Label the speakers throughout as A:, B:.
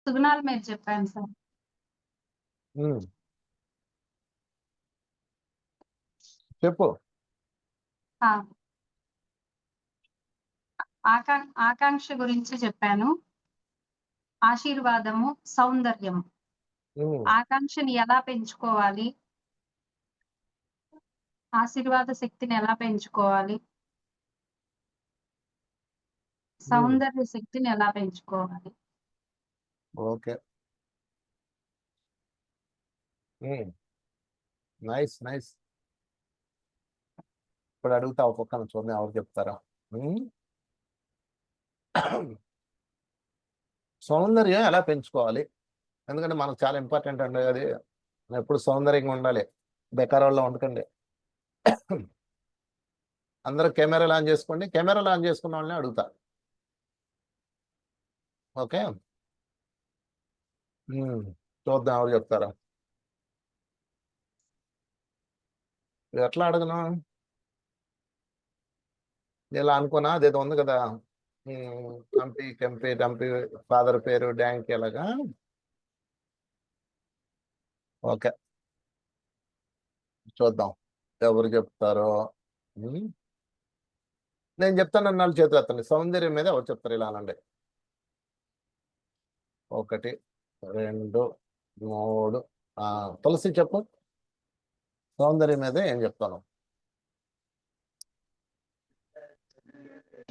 A: సుగుణాల మీద చెప్పాను సార్.
B: ఉమ్, చెప్పు.
A: ఆ! ఆకాంక్ష గురించి చెప్పాను. ఆశీర్వాదము, సౌందర్యము.
B: ఉమ్,
A: ఆకాంక్షని ఎలా పెంచుకోవాలి? ఆశీర్వాద శక్తిని ఎలా పెంచుకోవాలి? సౌందర్య శక్తిని ఎలా పెంచుకోవాలి?
B: ఓకే. Nice nice. ఇప్పుడు అడుగుతా ఒక్కొక్కరిని చూడండి ఎవరు చెప్తారా. సౌందర్యం ఎలా పెంచుకోవాలి? ఎందుకంటే మనకు చాలా ఇంపార్టెంట్ అండి అది. ఎప్పుడు సౌందర్యంగా ఉండాలి, బెకార్ వాళ్ళ ఉండకండి. అందరూ కెమెరాలు ఆన్ చేసుకోండి. కెమెరాలు ఆన్ చేసుకున్న వాళ్ళని అడుగుతా. ఓకే, చూద్దాం ఎవరు చెప్తారా. ఎట్లా అడగను? ఇలా అనుకున్నా అదేదో ఉంది కదా, కంపి కెంపి డంపి ఫాదర్ పేరు డ్యాంక్ ఎలాగా. ఓకే, చూద్దాం ఎవరు చెప్తారో. నేను చెప్తాను అన్నాళ్ళు చేతులు ఎత్తండి. సౌందర్యం మీద ఎవరు చెప్తారు? ఇలా అనండి. 1 2 3. తులసి చెప్పు, సౌందర్యం మీద ఏం చెప్తాను?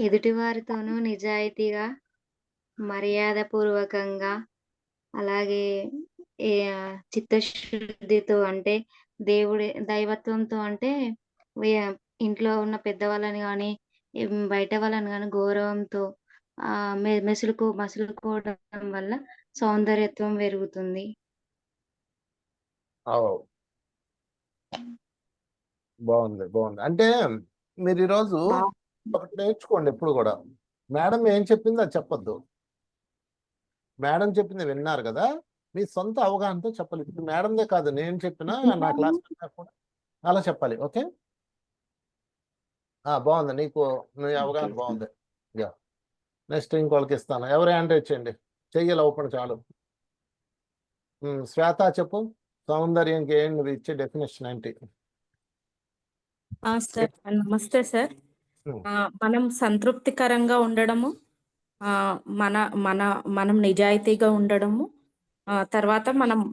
C: ఎదుటివారితోనూ నిజాయితీగా, మర్యాదపూర్వకంగా, అలాగే చిత్తశుద్ధితో, అంటే దైవత్వంతో, అంటే ఇంట్లో ఉన్న పెద్దవాళ్ళని కానీ బయట వాళ్ళని కానీ గౌరవంతో మసులుకోవడం వల్ల సౌందర్యత్వం పెరుగుతుంది.
B: బాగుంది బాగుంది. అంటే మీరు ఈరోజు ఒకటి నేర్చుకోండి. ఎప్పుడు కూడా మేడం ఏం చెప్పిందో అది చెప్పొద్దు. మేడం చెప్పింది విన్నారు కదా, మీ సొంత అవగాహనతో చెప్పాలి. ఇప్పుడు మేడందే కాదు, నేను చెప్పినా నా క్లాస్ కూడా అలా చెప్పాలి. ఓకే, బాగుంది. నీకు నీ అవగాహన బాగుంది. యా, నెక్స్ట్ ఇంకోళ్ళకి ఇస్తాను. ఎవరు హ్యాండ్ రైజ్ చేయండి, చెయ్యాలి ఓపెన్ చాలు. శ్వేత చెప్పు, సౌందర్యంకి ఏం నువ్వు ఇచ్చే డెఫినేషన్ ఏంటి?
D: సార్ నమస్తే సార్. మనం సంతృప్తికరంగా ఉండడము, మన మన మనం నిజాయితీగా ఉండడము, తర్వాత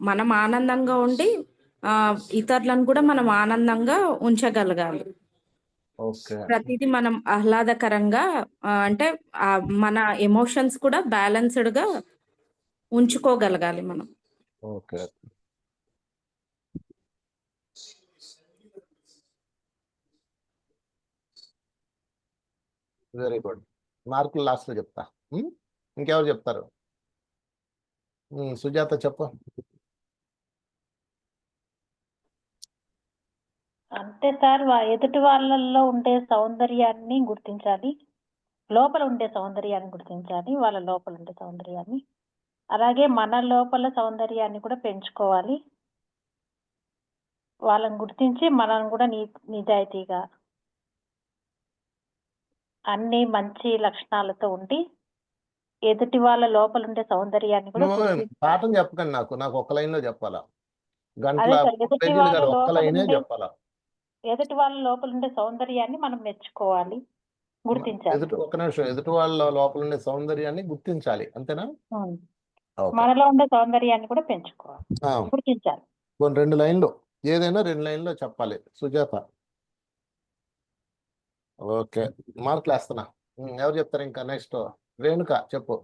D: మనం ఆనందంగా ఉండి ఇతరులను కూడా మనం ఆనందంగా ఉంచగలగాలి. ప్రతిదీ మనం ఆహ్లాదకరంగా, అంటే మన ఎమోషన్స్ కూడా బ్యాలెన్స్డ్ గా ఉంచుకోగలగాలి మనం.
B: Okay, very good. మార్కులు లాస్ట్ లో చెప్తా. ఇంకెవరు చెప్తారు? సుజాత చెప్పు.
E: అంతే సార్, ఎదుటి వాళ్ళల్లో ఉండే సౌందర్యాన్ని గుర్తించాలి, లోపల ఉండే సౌందర్యాన్ని గుర్తించాలి, వాళ్ళ లోపల ఉండే సౌందర్యాన్ని. అలాగే మన లోపల సౌందర్యాన్ని కూడా పెంచుకోవాలి. వాళ్ళని గుర్తించి మనం కూడా నిజాయితీగా అన్ని మంచి లక్షణాలతో ఉండి ఎదుటి వాళ్ళ లోపల ఉండే సౌందర్యాన్ని కూడా
B: పాఠం చెప్పకండి, నాకు ఒక్క లైన్ లో చెప్పాలా?
E: ఎదుటి వాళ్ళ లోపల ఉండే సౌందర్యాన్ని మనం మెచ్చుకోవాలి, గుర్తించాలి.
B: ఒక్క నిమిషం, ఎదుటి వాళ్ళ లోపల ఉండే సౌందర్యాన్ని గుర్తించాలి, అంతేనా?
E: మనలో ఉండే సౌందర్యాన్ని కూడా పెంచుకోవాలి, గుర్తించాలి.
B: 2 లైన్లు, ఏదైనా 2 లైన్లో చెప్పాలి. సుజాత ఓకే, మార్కులు వేస్తున్నా. ఎవరు చెప్తారు ఇంకా? నెక్స్ట్ రేణుక చెప్పు.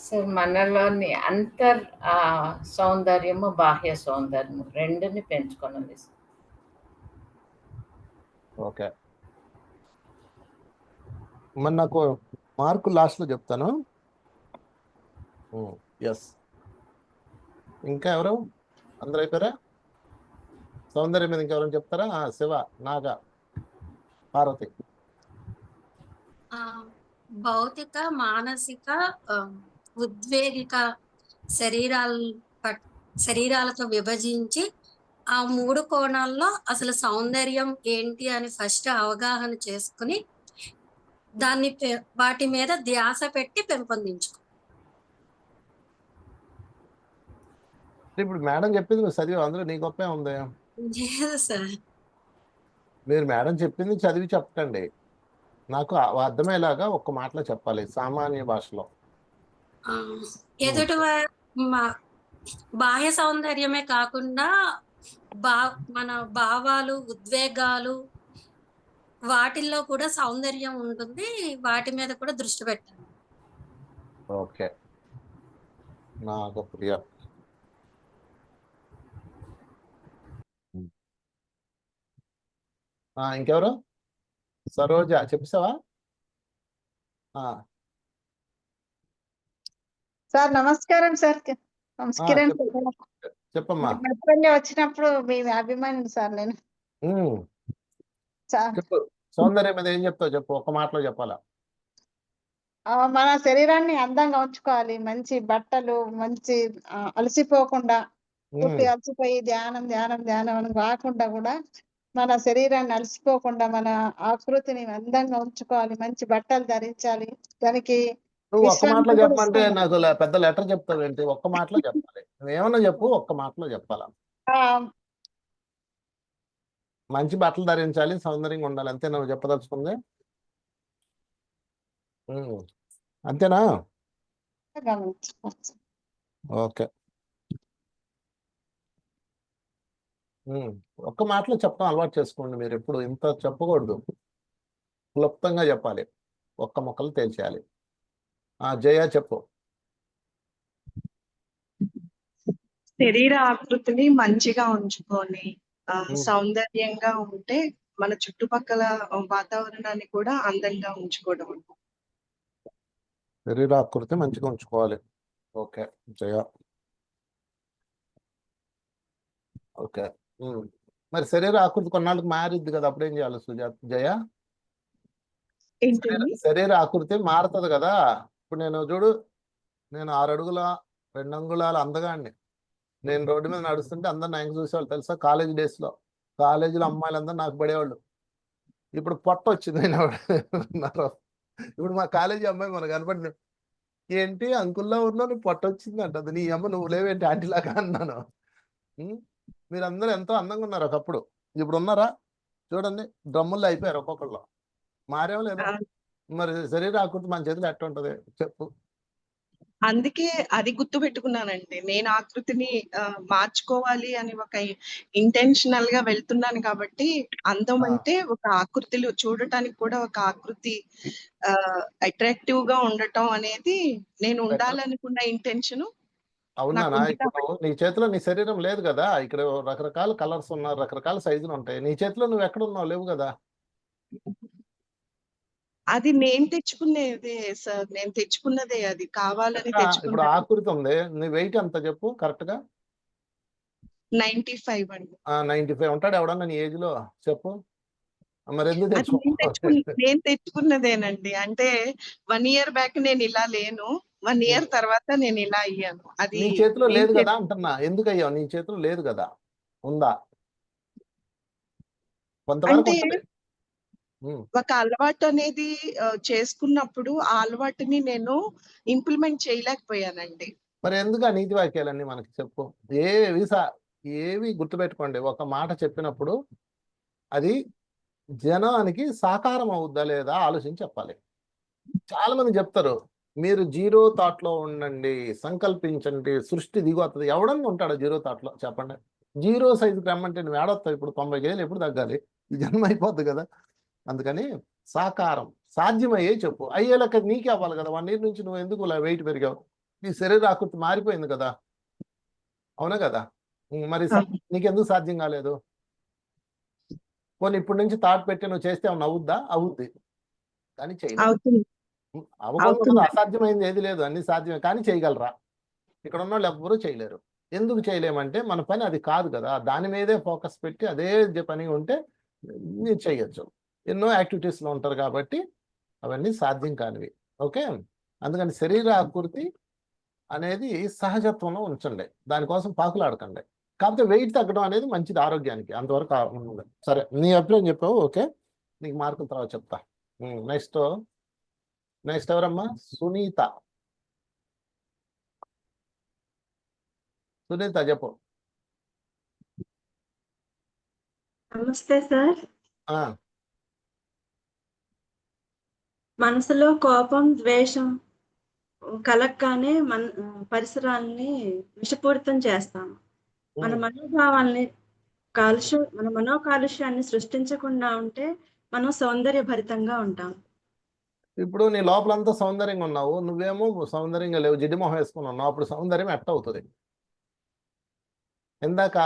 F: సార్, మనలోని సౌందర్యము, బాహ్య సౌందర్యము రెండుని పెంచుకున్నది.
B: ఓకే, మరి నాకు మార్కు లాస్ట్లో చెప్తాను. ఎస్, ఇంకా ఎవరు? అందరూ అయిపోయారా? సౌందర్యం మీద ఇంకెవరైనా చెప్తారా? శివ, నాగా, పార్వతి.
G: భౌతిక, మానసిక, ఉద్వేగిక శరీరాలతో విభజించి ఆ 3 కోణాల్లో అసలు సౌందర్యం ఏంటి అని ఫస్ట్ అవగాహన చేసుకుని వాటి మీద ధ్యాస పెట్టి పెంపొందించుకో.
B: ఇప్పుడు మేడం చెప్పింది నువ్వు చదివి అందులో నీ గొప్పే ఉంది.
G: లేదు సార్.
B: మీరు మేడం చెప్పింది చదివి చెప్పకండి, నాకు అర్థమయ్యేలాగా ఒక్క మాటలో చెప్పాలి సామాన్య భాషలో.
G: ఎదుటి బాహ్య సౌందర్యమే కాకుండా మన భావాలు, ఉద్వేగాలు వాటిల్లో కూడా సౌందర్యం ఉంటుంది. వాటి మీద కూడా దృష్టి పెట్టాలి.
B: ఓకే, నాకు ప్రియ. ఇంకెవరు? సరోజ చెప్పావా?
H: సార్ నమస్కారం సార్. నమస్కారం.
B: చెప్పమ్మా.
H: మధ్యలో వచ్చినప్పుడు మీ అభిమాని సార్ నేను.
B: చెప్పు, సౌందర్యం మీద ఏం చెప్తావు చెప్పు, ఒక్క మాటలో చెప్పాలా.
H: మన శరీరాన్ని అందంగా ఉంచుకోవాలి, మంచి బట్టలు, మంచి అలసిపోకుండా పూర్తి అలసిపోయి ధ్యానం ధ్యానం ధ్యానం అని కాకుండా కూడా మన శరీరాన్ని అలసిపోకుండా మన ఆకృతిని అందంగా ఉంచుకోవాలి, మంచి బట్టలు ధరించాలి. దానికి
B: నువ్వు ఒక్క మాటలో చెప్పమంటే నాకు పెద్ద లెటర్ చెప్తావు ఏంటి? ఒక్క మాటలో చెప్పాలి, నువ్వేమన్నా చెప్పు, ఒక్క మాటలో చెప్పాలా. మంచి బట్టలు ధరించాలి, సౌందర్యంగా ఉండాలి, అంతే నువ్వు చెప్పదలుచుకుంది? అంతేనా? ఓకే, ఒక్క మాటలో చెప్పడం అలవాటు చేసుకోండి. మీరు ఎప్పుడు ఇంత చెప్పకూడదు, క్లుప్తంగా చెప్పాలి, ఒక్క మొక్కలు తేల్చేయాలి. జయ చెప్పు.
I: శరీర ఆకృతిని మంచిగా ఉంచుకొని సౌందర్యంగా ఉంటే మన చుట్టుపక్కల వాతావరణాన్ని కూడా అందంగా ఉంచుకోవడం.
B: శరీర ఆకృతి మంచిగా ఉంచుకోవాలి. ఓకే జయ. ఓకే, మరి శరీర ఆకృతి కొన్నాళ్ళకి మారిద్ది కదా, అప్పుడేం చేయాలి జయ? శరీర ఆకృతి మారుతుంది కదా. ఇప్పుడు నేను చూడు, నేను 6 అడుగుల 2 అంగుళాల అందగాడిని. నేను రోడ్డు మీద నడుస్తుంటే అందరు నాకు చూసేవాళ్ళు తెలుసా. కాలేజ్ డేస్లో కాలేజీలో అమ్మాయిలందరూ నాకు పడేవాళ్ళు. ఇప్పుడు పొట్ట వచ్చింది. ఇప్పుడు మా కాలేజీ అమ్మాయి మనకు కనపడి, ఏంటి అంకుల్లా ఉన్నావు, నువ్వు పొట్ట వచ్చింది అంటది. నీ అమ్మ నువ్వు లేవేంటి ఆంటీలాగా అన్నాను. మీరందరూ ఎంతో అందంగా ఉన్నారు ఒకప్పుడు, ఇప్పుడు ఉన్నారా? చూడండి, డ్రమ్ముల్లో అయిపోయారు ఒక్కొక్కళ్ళు. మారేమో లేదా? మరి శరీర ఆకృతి మన చేతిలో ఎట్లా ఉంటది చెప్పు.
I: అందుకే అది గుర్తు పెట్టుకున్నానండి. నేను ఆకృతిని మార్చుకోవాలి అని ఒక ఇంటెన్షనల్ గా వెళ్తున్నాను కాబట్టి, అందం అంటే ఒక ఆకృతిలో చూడటానికి కూడా ఒక ఆకృతి అట్రాక్టివ్ గా ఉండటం అనేది నేను ఉండాలనుకున్న ఇంటెన్షన్.
B: అవునా? ఇప్పుడు నీ చేతిలో నీ శరీరం లేదు కదా, ఇక్కడ రకరకాల కలర్స్ ఉన్నారు, రకరకాల సైజులు ఉంటాయి. నీ చేతిలో నువ్వు ఎక్కడ ఉన్నావు? లేవు కదా.
I: అది నేను తెచ్చుకునేదే సార్, నేను తెచ్చుకున్నదే, అది కావాలని తెచ్చుకున్నా.
B: ఇప్పుడు ఆకృతి ఉంది, నీ వెయిట్ ఎంత చెప్పు కరెక్ట్ గా?
I: 95 అండి.
B: 95 ఉంటాడు ఎవడన్నా నీ ఏజ్ లో చెప్పు. మరి ఎందుకు
I: నేను తెచ్చుకున్నదేనండి. అంటే 1 ఇయర్ బ్యాక్ నేను ఇలా లేను, 1 ఇయర్ తర్వాత నేను ఇలా అయ్యాను. అది
B: నీ చేతిలో లేదు కదా అంటున్నా. ఎందుకు అయ్యావు? నీ చేతిలో లేదు కదా, ఉందా? కొంతవరకు
I: ఒక అలవాటు అనేది చేసుకున్నప్పుడు ఆ అలవాటుని నేను ఇంప్లిమెంట్ చేయలేకపోయానండి.
B: మరి ఎందుకు ఆ నీతి వాక్యాలన్నీ మనకి చెప్పు. ఏవి గుర్తుపెట్టుకోండి, ఒక మాట చెప్పినప్పుడు అది జనానికి సాకారం అవుద్దా లేదా ఆలోచించి చెప్పాలి. చాలా మంది చెప్తారు, మీరు 0 థాట్ లో ఉండండి, సంకల్పించండి, సృష్టి దిగొస్తుంది. ఎవడన్నా ఉంటాడు 0 థాట్ లో చెప్పండి. 0 సైజుకి రమ్మంటే నువ్వు ఏడొస్తావు? ఇప్పుడు 90 కేజీలు ఎప్పుడు తగ్గాలి? ఈ జన్మ అయిపోద్ది కదా. అందుకని సాకారం సాధ్యమయ్యే చెప్పు. అయ్యేలాక నీకే అవ్వాలి కదా. 1 ఇయర్ నుంచి నువ్వు ఎందుకు వెయిట్ పెరిగావు? నీ శరీర ఆకృతి మారిపోయింది కదా, అవునా కదా. మరి నీకెందుకు సాధ్యం కాలేదు? పోనీ ఇప్పటి నుంచి థాట్ పెట్టి నువ్వు చేస్తే ఏమన్నా అవుద్దా? అవుద్ది, కానీ చేయలేదు. అవ్వకుండా అసాధ్యమైంది ఏది లేదు, అన్ని సాధ్యమే, కానీ చేయగలరా? ఇక్కడ ఉన్న వాళ్ళు ఎవ్వరూ చేయలేరు. ఎందుకు చేయలేమంటే మన పని అది కాదు కదా. దాని మీదే ఫోకస్ పెట్టి అదే పని ఉంటే మీరు చేయొచ్చు. ఎన్నో యాక్టివిటీస్లో ఉంటారు కాబట్టి అవన్నీ సాధ్యం కానివి. ఓకే, అందుకని శరీర ఆకృతి అనేది సహజత్వంలో ఉంచండి, దానికోసం పాకులాడకండి. కాకపోతే వెయిట్ తగ్గడం అనేది మంచిది ఆరోగ్యానికి, అంతవరకు సరే. నీ అభిప్రాయం చెప్పావు, ఓకే, నీకు మార్కుల తర్వాత చెప్తా. నెక్స్ట్ నెక్స్ట్ ఎవరమ్మా? సునీత. సునీత చెప్పు.
J: నమస్తే సార్.
B: ఆ,
J: మనసులో కోపం, ద్వేషం కలగగానే పరిసరాల్ని విషపూరితం చేస్తాము. మన మనోభావాల్ని మన మనోకాలుష్యాన్ని సృష్టించకుండా ఉంటే మనం సౌందర్యభరితంగా ఉంటాం.
B: ఇప్పుడు నీ లోపలంతా సౌందర్యంగా ఉన్నావు, నువ్వేమో సౌందర్యంగా లేవు, జిడ్డు మొహం వేసుకుని ఉన్నావు. అప్పుడు సౌందర్యం ఎట్ట అవుతుంది? ఇందాక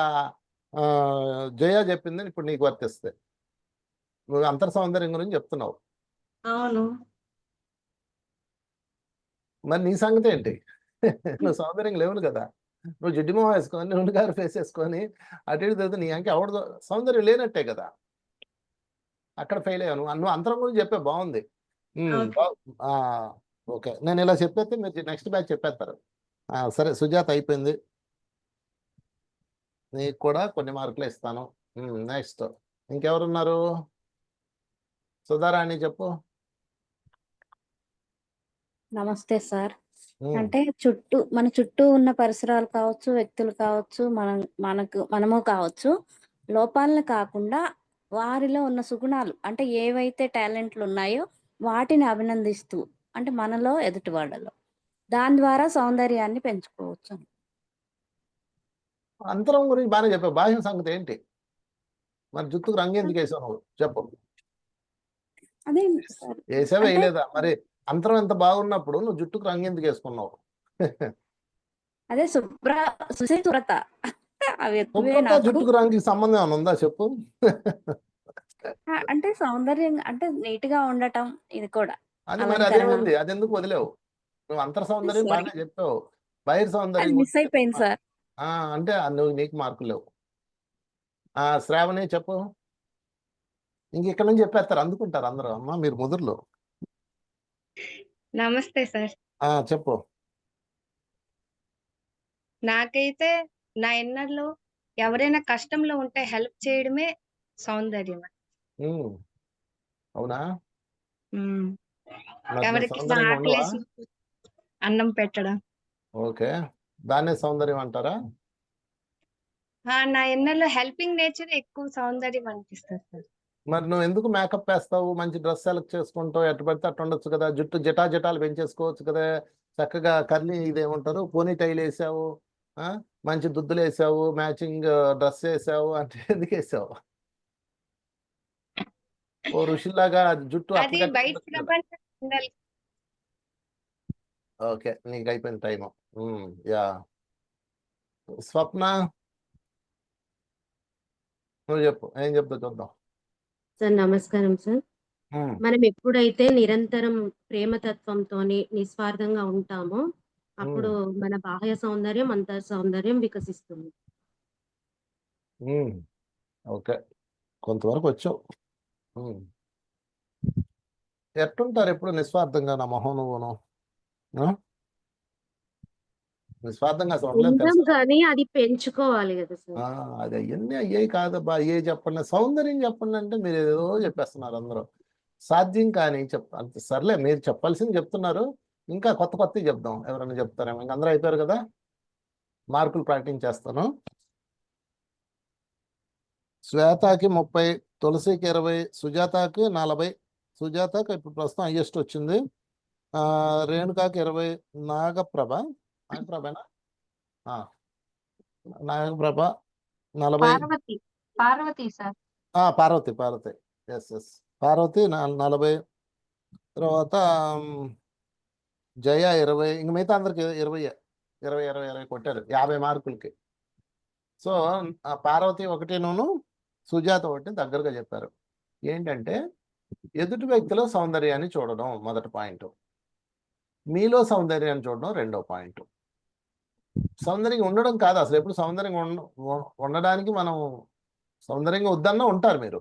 B: జయ చెప్పింది ఇప్పుడు నీకు వర్తిస్తే. నువ్వు అంతర్ సౌందర్యం గురించి చెప్తున్నావు.
J: అవును.
B: మరి నీ సంగతి ఏంటి? నువ్వు సౌందర్యం లేవును కదా. నువ్వు జిడ్డు మొహం వేసుకొని, నువ్వు గారు ఫేస్ వేసుకొని అటు ఇటు తిరుగుతూ నీ అంకే ఎవడు సౌందర్యం లేనట్టే కదా. అక్కడ ఫెయిల్ అయ్యావు. నువ్వు అంతరం గురించి చెప్పే బాగుంది. ఓకే, నేను ఇలా చెప్పేస్తే మీరు నెక్స్ట్ బ్యాచ్ చెప్పేస్తారు. సరే సుజాత అయిపోయింది, నీకు కూడా కొన్ని మార్కులు ఇస్తాను. నెక్స్ట్ ఇంకెవరున్నారు? సుధారాణి చెప్పు.
K: నమస్తే సార్. అంటే మన చుట్టూ ఉన్న పరిసరాలు కావచ్చు, వ్యక్తులు కావచ్చు, మనము కావచ్చు, లోపాలను కాకుండా వారిలో ఉన్న సుగుణాలు అంటే ఏవైతే టాలెంట్లు ఉన్నాయో వాటిని అభినందిస్తూ అంటే మనలో ఎదుటి వాళ్ళలో దాని ద్వారా సౌందర్యాన్ని పెంచుకోవచ్చు.
B: అంతరం గురించి బాగానే చెప్పావు. బాహ్యం సంగతి ఏంటి? మరి జుట్టుకు రంగు ఎందుకు వేసావు నువ్వు చెప్పు.
K: అదే సార్,
B: వేసావా వేయలేదా? మరి అంతరం ఎంత బాగున్నప్పుడు నువ్వు జుట్టుకు రంగు ఎందుకు వేసుకున్నావు?
K: అదే సుశీలత అవి ఎక్కువే
B: శుభ్రత
K: నాకు.
B: జుట్టుకు రంగుకి సంబంధం ఏమైనా ఉందా చెప్పు.
K: అంటే సౌందర్యం అంటే నీట్ గా ఉండటం ఇది కూడా
B: అది మరి అదేమైంది? అది ఎందుకు వదిలేవు? నువ్వు అంతర్ సౌందర్యం
K: Sorry.
B: బాగానే చెప్పావు, బహిర్ సౌందర్యం
K: మిస్ అయిపోయింది సార్.
B: అంటే నువ్వు నీకు మార్కులు లేవు. శ్రావణి చెప్పు. ఇంక ఇక్కడ నుంచి చెప్పేస్తారు, అందుకుంటారు అందరూ. అమ్మా మీరు ముదురులు.
L: నమస్తే సార్.
B: చెప్పు.
L: నాకైతే నా ఎన్నర్లో ఎవరైనా కష్టంలో ఉంటే హెల్ప్ చేయడమే సౌందర్యం.
B: అవునా?
L: ఎవరికి ఆకలేసి అన్నం పెట్టడం.
B: ఓకే, దాన్నే సౌందర్యం అంటారా?
L: నా ఎన్నర్లో హెల్పింగ్ నేచర్ ఎక్కువ సౌందర్యం అనిపిస్తుంది సార్.
B: మరి నువ్వు ఎందుకు మేకప్ వేస్తావు? మంచి డ్రెస్ సెలెక్ట్ చేసుకుంటావు, ఎట్టు పడితే అట్టు ఉండొచ్చు కదా. జుట్టు జటాలు పెంచేసుకోవచ్చు కదా. చక్కగా కర్లీ ఇదేమంటారు పోనీ టైల్ వేసావు, మంచి దుద్దులు వేసావు, మ్యాచింగ్ డ్రెస్ వేసావు అంటే ఎందుకు వేసావు? ఓ ఋషిలాగా జుట్టు
L: అది బయట ప్రపంచం ఉండాలి.
B: ఓకే, నీకు అయిపోయిన టైము. యా స్వప్న నువ్వు చెప్పు, ఏం చెప్తావు చూద్దాం.
M: సార్ నమస్కారం సార్. మనం ఎప్పుడైతే నిరంతరం ప్రేమతత్వంతోని నిస్వార్థంగా ఉంటామో అప్పుడు మన బాహ్య సౌందర్యం అంతర్ సౌందర్యం వికసిస్తుంది.
B: ఓకే, కొంతవరకు వచ్చావు. ఎట్టుంటారు ఎప్పుడు నిస్వార్థంగా? నా మొహం నువ్వును నిస్వార్థంగా అసలు ఉండలేదు తెలుసా?
M: కానీ అది పెంచుకోవాలి కదా సార్.
B: అది అవన్నీ అయ్యాయి కాదబ్బా. అయ్యే చెప్పండి, సౌందర్యం చెప్పండి అంటే మీరు ఏదో చెప్పేస్తున్నారు అందరూ. సాధ్యం కానీ అంత సర్లే, మీరు చెప్పాల్సింది చెప్తున్నారు. ఇంకా కొత్త కొత్తవి చెప్దాం. ఎవరైనా చెప్తారేమో. ఇంక అందరూ అయిపోయారు కదా. మార్కులు ప్రాక్టీస్ చేస్తాను. శ్వేతకి 30, తులసికి 20, సుజాతకి 40. సుజాతకి ఇప్పుడు ప్రస్తుతం హైయెస్ట్ వచ్చింది. రేణుకాకి 20, నాగప్రభనా నాగప్రభ 40.
A: పార్వతి సార్.
B: పార్వతి ఎస్ పార్వతి 40. తర్వాత జయ 20. ఇంక మిగతా అందరికి 20 కొట్టారు 50 మార్కులకి. సో పార్వతి ఒకటిను సుజాత ఒకటి దగ్గరగా చెప్పారు. ఏంటంటే ఎదుటి వ్యక్తిలో సౌందర్యాన్ని చూడడం మొదటి పాయింట్, మీలో సౌందర్యాన్ని చూడడం రెండో పాయింట్. సౌందర్యంగా ఉండడం కాదు అసలు. ఎప్పుడు సౌందర్యంగా ఉండడానికి మనం సౌందర్యంగా వద్దన్నా ఉంటారు. మీరు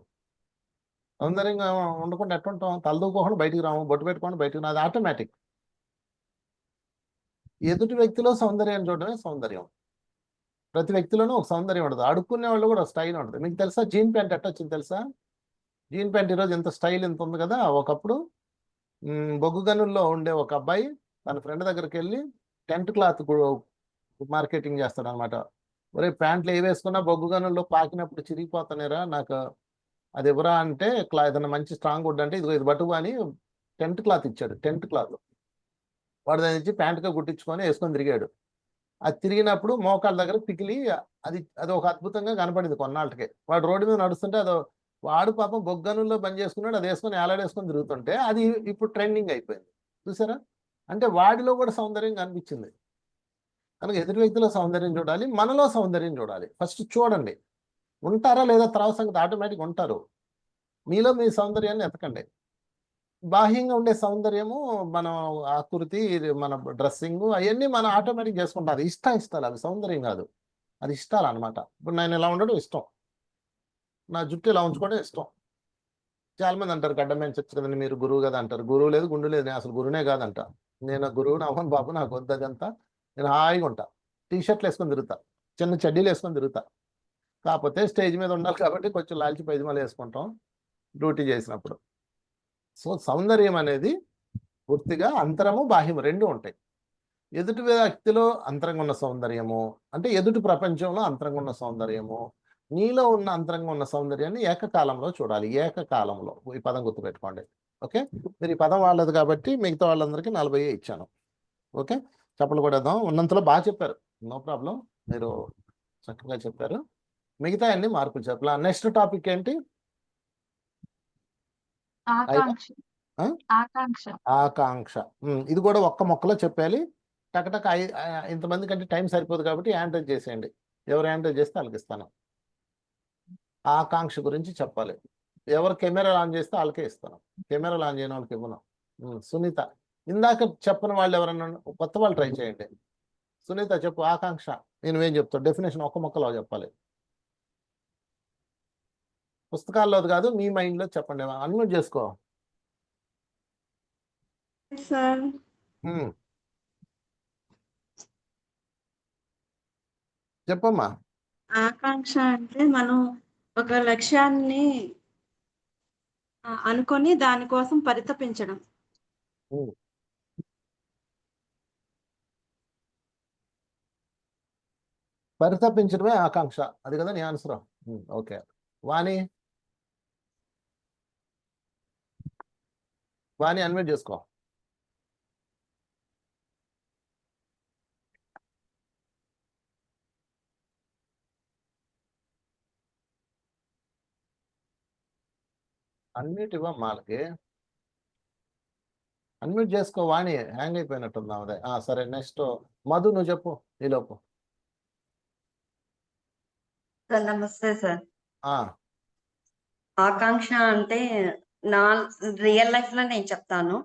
B: సౌందర్యంగా ఉండకుండా ఎట్టుంటాం? తలదూకోకుండా బయటికి రాము, బొట్టు పెట్టుకోండి బయటికి రాదు, ఆటోమేటిక్. ఎదుటి వ్యక్తిలో సౌందర్యాన్ని చూడడమే సౌందర్యం. ప్రతి వ్యక్తిలోనూ ఒక సౌందర్యం ఉండదు. అడుక్కునే వాళ్ళు కూడా స్టైల్ ఉంటుంది. మీకు తెలుసా జీన్ ప్యాంట్ ఎట్ట వచ్చింది తెలుసా? జీన్ ప్యాంట్ ఈరోజు ఎంత స్టైల్ ఎంత ఉంది కదా, ఒకప్పుడు బొగ్గు గనుల్లో ఉండే ఒక అబ్బాయి తన ఫ్రెండ్ దగ్గరికి వెళ్ళి టెంట్ క్లాత్ మార్కెటింగ్ చేస్తాడు అనమాట. ఒరే ప్యాంట్లు ఏ వేసుకున్నా బొగ్గు గనుల్లో పాకినప్పుడు చిరిగిపోతానేరా, నాకు అది ఇవ్వరా అంటే ఏదైనా మంచి స్ట్రాంగ్ వుడ్ అంటే ఇదిగో ఇది బటువు అని టెంట్ క్లాత్ ఇచ్చాడు. టెంట్ క్లాత్ వాడు దాని నుంచి ప్యాంటుగా కుట్టించుకొని వేసుకొని తిరిగాడు. అది తిరిగినప్పుడు మోకాళ్ళ దగ్గర పికిలి అది ఒక అద్భుతంగా కనపడింది కొన్నాళ్ళకి. వాడు రోడ్డు మీద నడుస్తుంటే వాడు పాపం బొగ్గనుల్లో బంద్ చేసుకున్నాడు, అది వేసుకొని ఏలాడేసుకొని తిరుగుతుంటే అది ఇప్పుడు ట్రెండింగ్ అయిపోయింది. చూసారా? అంటే వాడిలో కూడా సౌందర్యం కనిపించింది. కనుక ఎదుటి వ్యక్తిలో సౌందర్యం చూడాలి, మనలో సౌందర్యం చూడాలి. ఫస్ట్ చూడండి, ఉంటారా లేదా తర్వాత సంగతి ఆటోమేటిక్ ఉంటారు. మీలో మీ సౌందర్యాన్ని ఎతకండి. బాహ్యంగా ఉండే సౌందర్యము, మన ఆకృతి, మన డ్రెస్సింగ్ అవన్నీ మనం ఆటోమేటిక్ చేసుకుంటాం. అది ఇష్టాలు, అవి సౌందర్యం కాదు, అది ఇష్టాలు అనమాట. ఇప్పుడు నేను ఇలా ఉండడం ఇష్టం, నా జుట్టు ఇలా ఉంచుకోవడం ఇష్టం. చాలా మంది అంటారు గడ్డం పెంచచ్చు కదండి మీరు గురువు కదా అంటారు. గురువు లేదు, గుండు లేదు, నేను అసలు గురువునే కాదంట. నేను గురువుని అవ్వను బాబు, నాకు వద్దు అదంతా. నేను హాయిగా ఉంటా, టీషర్ట్లు వేసుకొని తిరుగుతా, చిన్న చెడ్డీలు వేసుకొని తిరుగుతా. కాకపోతే స్టేజ్ మీద ఉండాలి కాబట్టి కొంచెం లాల్చి పైజమాలు వేసుకుంటాం డ్యూటీ చేసినప్పుడు. సో సౌందర్యం అనేది పూర్తిగా అంతరము బాహ్యము రెండు ఉంటాయి. ఎదుటి వ్యక్తిలో అంతరంగా ఉన్న సౌందర్యము అంటే ఎదుటి ప్రపంచంలో అంతరంగా ఉన్న సౌందర్యము, నీలో ఉన్న అంతరంగా ఉన్న సౌందర్యాన్ని ఏకకాలంలో చూడాలి. ఏకకాలంలో, ఈ పదం గుర్తుపెట్టుకోండి. ఓకే, మీరు ఈ పదం వాళ్ళది కాబట్టి మిగతా వాళ్ళందరికీ 40 ఇచ్చాను. ఓకే, చెప్పలు కొడేద్దాం. ఉన్నంతలో బాగా చెప్పారు, నో ప్రాబ్లం, మీరు చక్కగా చెప్పారు. మిగతా అన్ని మార్పులు చెప్పాల. నెక్స్ట్ టాపిక్ ఏంటి? ఆకాంక్ష. ఇది కూడా ఒక్క మొక్కలో చెప్పాలి. టకటక ఇంతమంది కంటే టైం సరిపోదు కాబట్టి యాంటర్ చేసేయండి. ఎవరు యాంటర్ చేస్తే వాళ్ళకి ఇస్తాను. ఆకాంక్ష గురించి చెప్పాలి. ఎవరు కెమెరా ఆన్ చేస్తే వాళ్ళకే ఇస్తాను, కెమెరా ఆన్ చేయని వాళ్ళకి ఇవ్వను. సునీత, ఇందాక చెప్పని వాళ్ళు ఎవరన్నా కొత్త వాళ్ళు ట్రై చేయండి. సునీత చెప్పు, ఆకాంక్ష నేనువేం చెప్తాను, డెఫినేషన్ ఒక్క మొక్కలో చెప్పాలి. పుస్తకాల్లో కాదు, మీ మైండ్లో చెప్పండి. అన్మ్యూట్ చేసుకో. చెప్పమ్మా.
J: ఆకాంక్ష అంటే మనం ఒక లక్ష్యాన్ని అనుకొని దానికోసం పరితపించడం.
B: పరితపించడమే ఆకాంక్ష, అది కదా నీ ఆన్సర్. ఓకే, వాణి అన్మ్యూట్ చేసుకో. అన్మ్యూట్ ఇవ్వమ్మా వాళ్ళకి, అన్మ్యూట్ చేసుకో. వాణి హ్యాంగ్ అయిపోయినట్టుందా అదే. సరే, నెక్స్ట్ మధు నువ్వు చెప్పు ఈలోపు.
N: నమస్తే సార్. ఆకాంక్ష అంటే నా రియల్ లైఫ్ లో నేను చెప్తాను.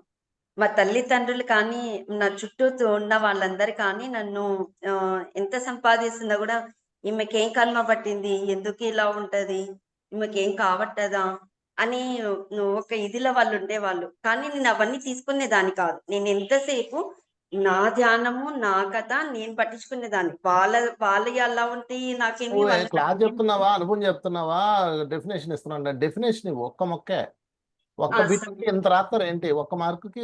N: మా తల్లిదండ్రులు కానీ నా చుట్టూ ఉన్న వాళ్ళందరూ కానీ నన్ను ఎంత సంపాదిస్తున్నా కూడా ఈమెకేం కర్మ పట్టింది, ఎందుకు ఇలా ఉంటది, ఈమెకేం కావట్టదా అని ఒక ఇదిలో వాళ్ళు ఉండేవాళ్ళు. కానీ నేను అవన్నీ తీసుకునేదాన్ని కాదు. నేను ఎంతసేపు నా ధ్యానము, నా కథ నేను పట్టించుకునేదాన్ని. వాళ్ళ ఎలా ఉంటే నాకేమి
B: క్లాస్ చెప్తున్నావా, అనుభవం చెప్తున్నావా, డెఫినేషన్ ఇస్తున్నా? డెఫినేషన్ ఇవ్వు, ఒక్క మొక్కే. ఒక్క బిట్కి ఎంత రాస్తారు ఏంటి? ఒక్క మార్కుకి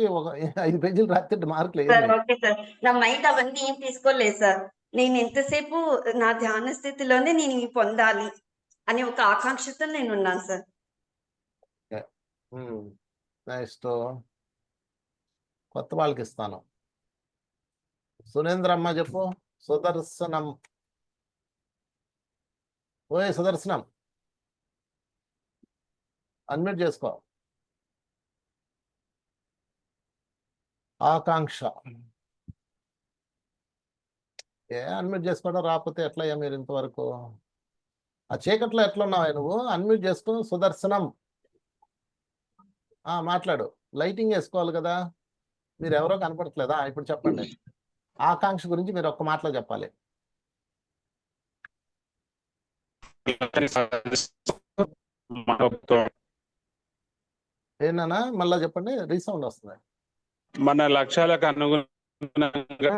B: 5 పేజీలు రాస్తే మార్కులు.
N: ఓకే సార్, నా మైండ్ అవన్నీ ఏం తీసుకోలేదు సార్. నేను ఎంతసేపు నా ధ్యాన స్థితిలోనే నేను ఇవి పొందాలి అని ఒక ఆకాంక్షతో నేను ఉన్నాను సార్.
B: నెక్స్ట్ కొత్త వాళ్ళకి ఇస్తాను. సురేంద్ర అమ్మ చెప్పు. సుదర్శనం. ఓయ్ సుదర్శనం, అన్మ్యూట్ చేసుకో. ఆకాంక్ష అన్మ్యూట్ చేసుకోవడం రాకపోతే ఎట్లయ్యా మీరు ఇంతవరకు? ఆ చీకట్లో ఎట్లున్నావా నువ్వు? అన్మ్యూట్ చేసుకో. సుదర్శనం మాట్లాడు. లైటింగ్ వేసుకోవాలి కదా, మీరు ఎవరో కనపడట్లేదా? ఇప్పుడు చెప్పండి, ఆకాంక్ష గురించి మీరు ఒక్క మాటలో చెప్పాలి. ఏనా మళ్ళా చెప్పండి, రీసౌండ్ వస్తుంది.
O: మన లక్ష్యాలకు అనుగుణంగా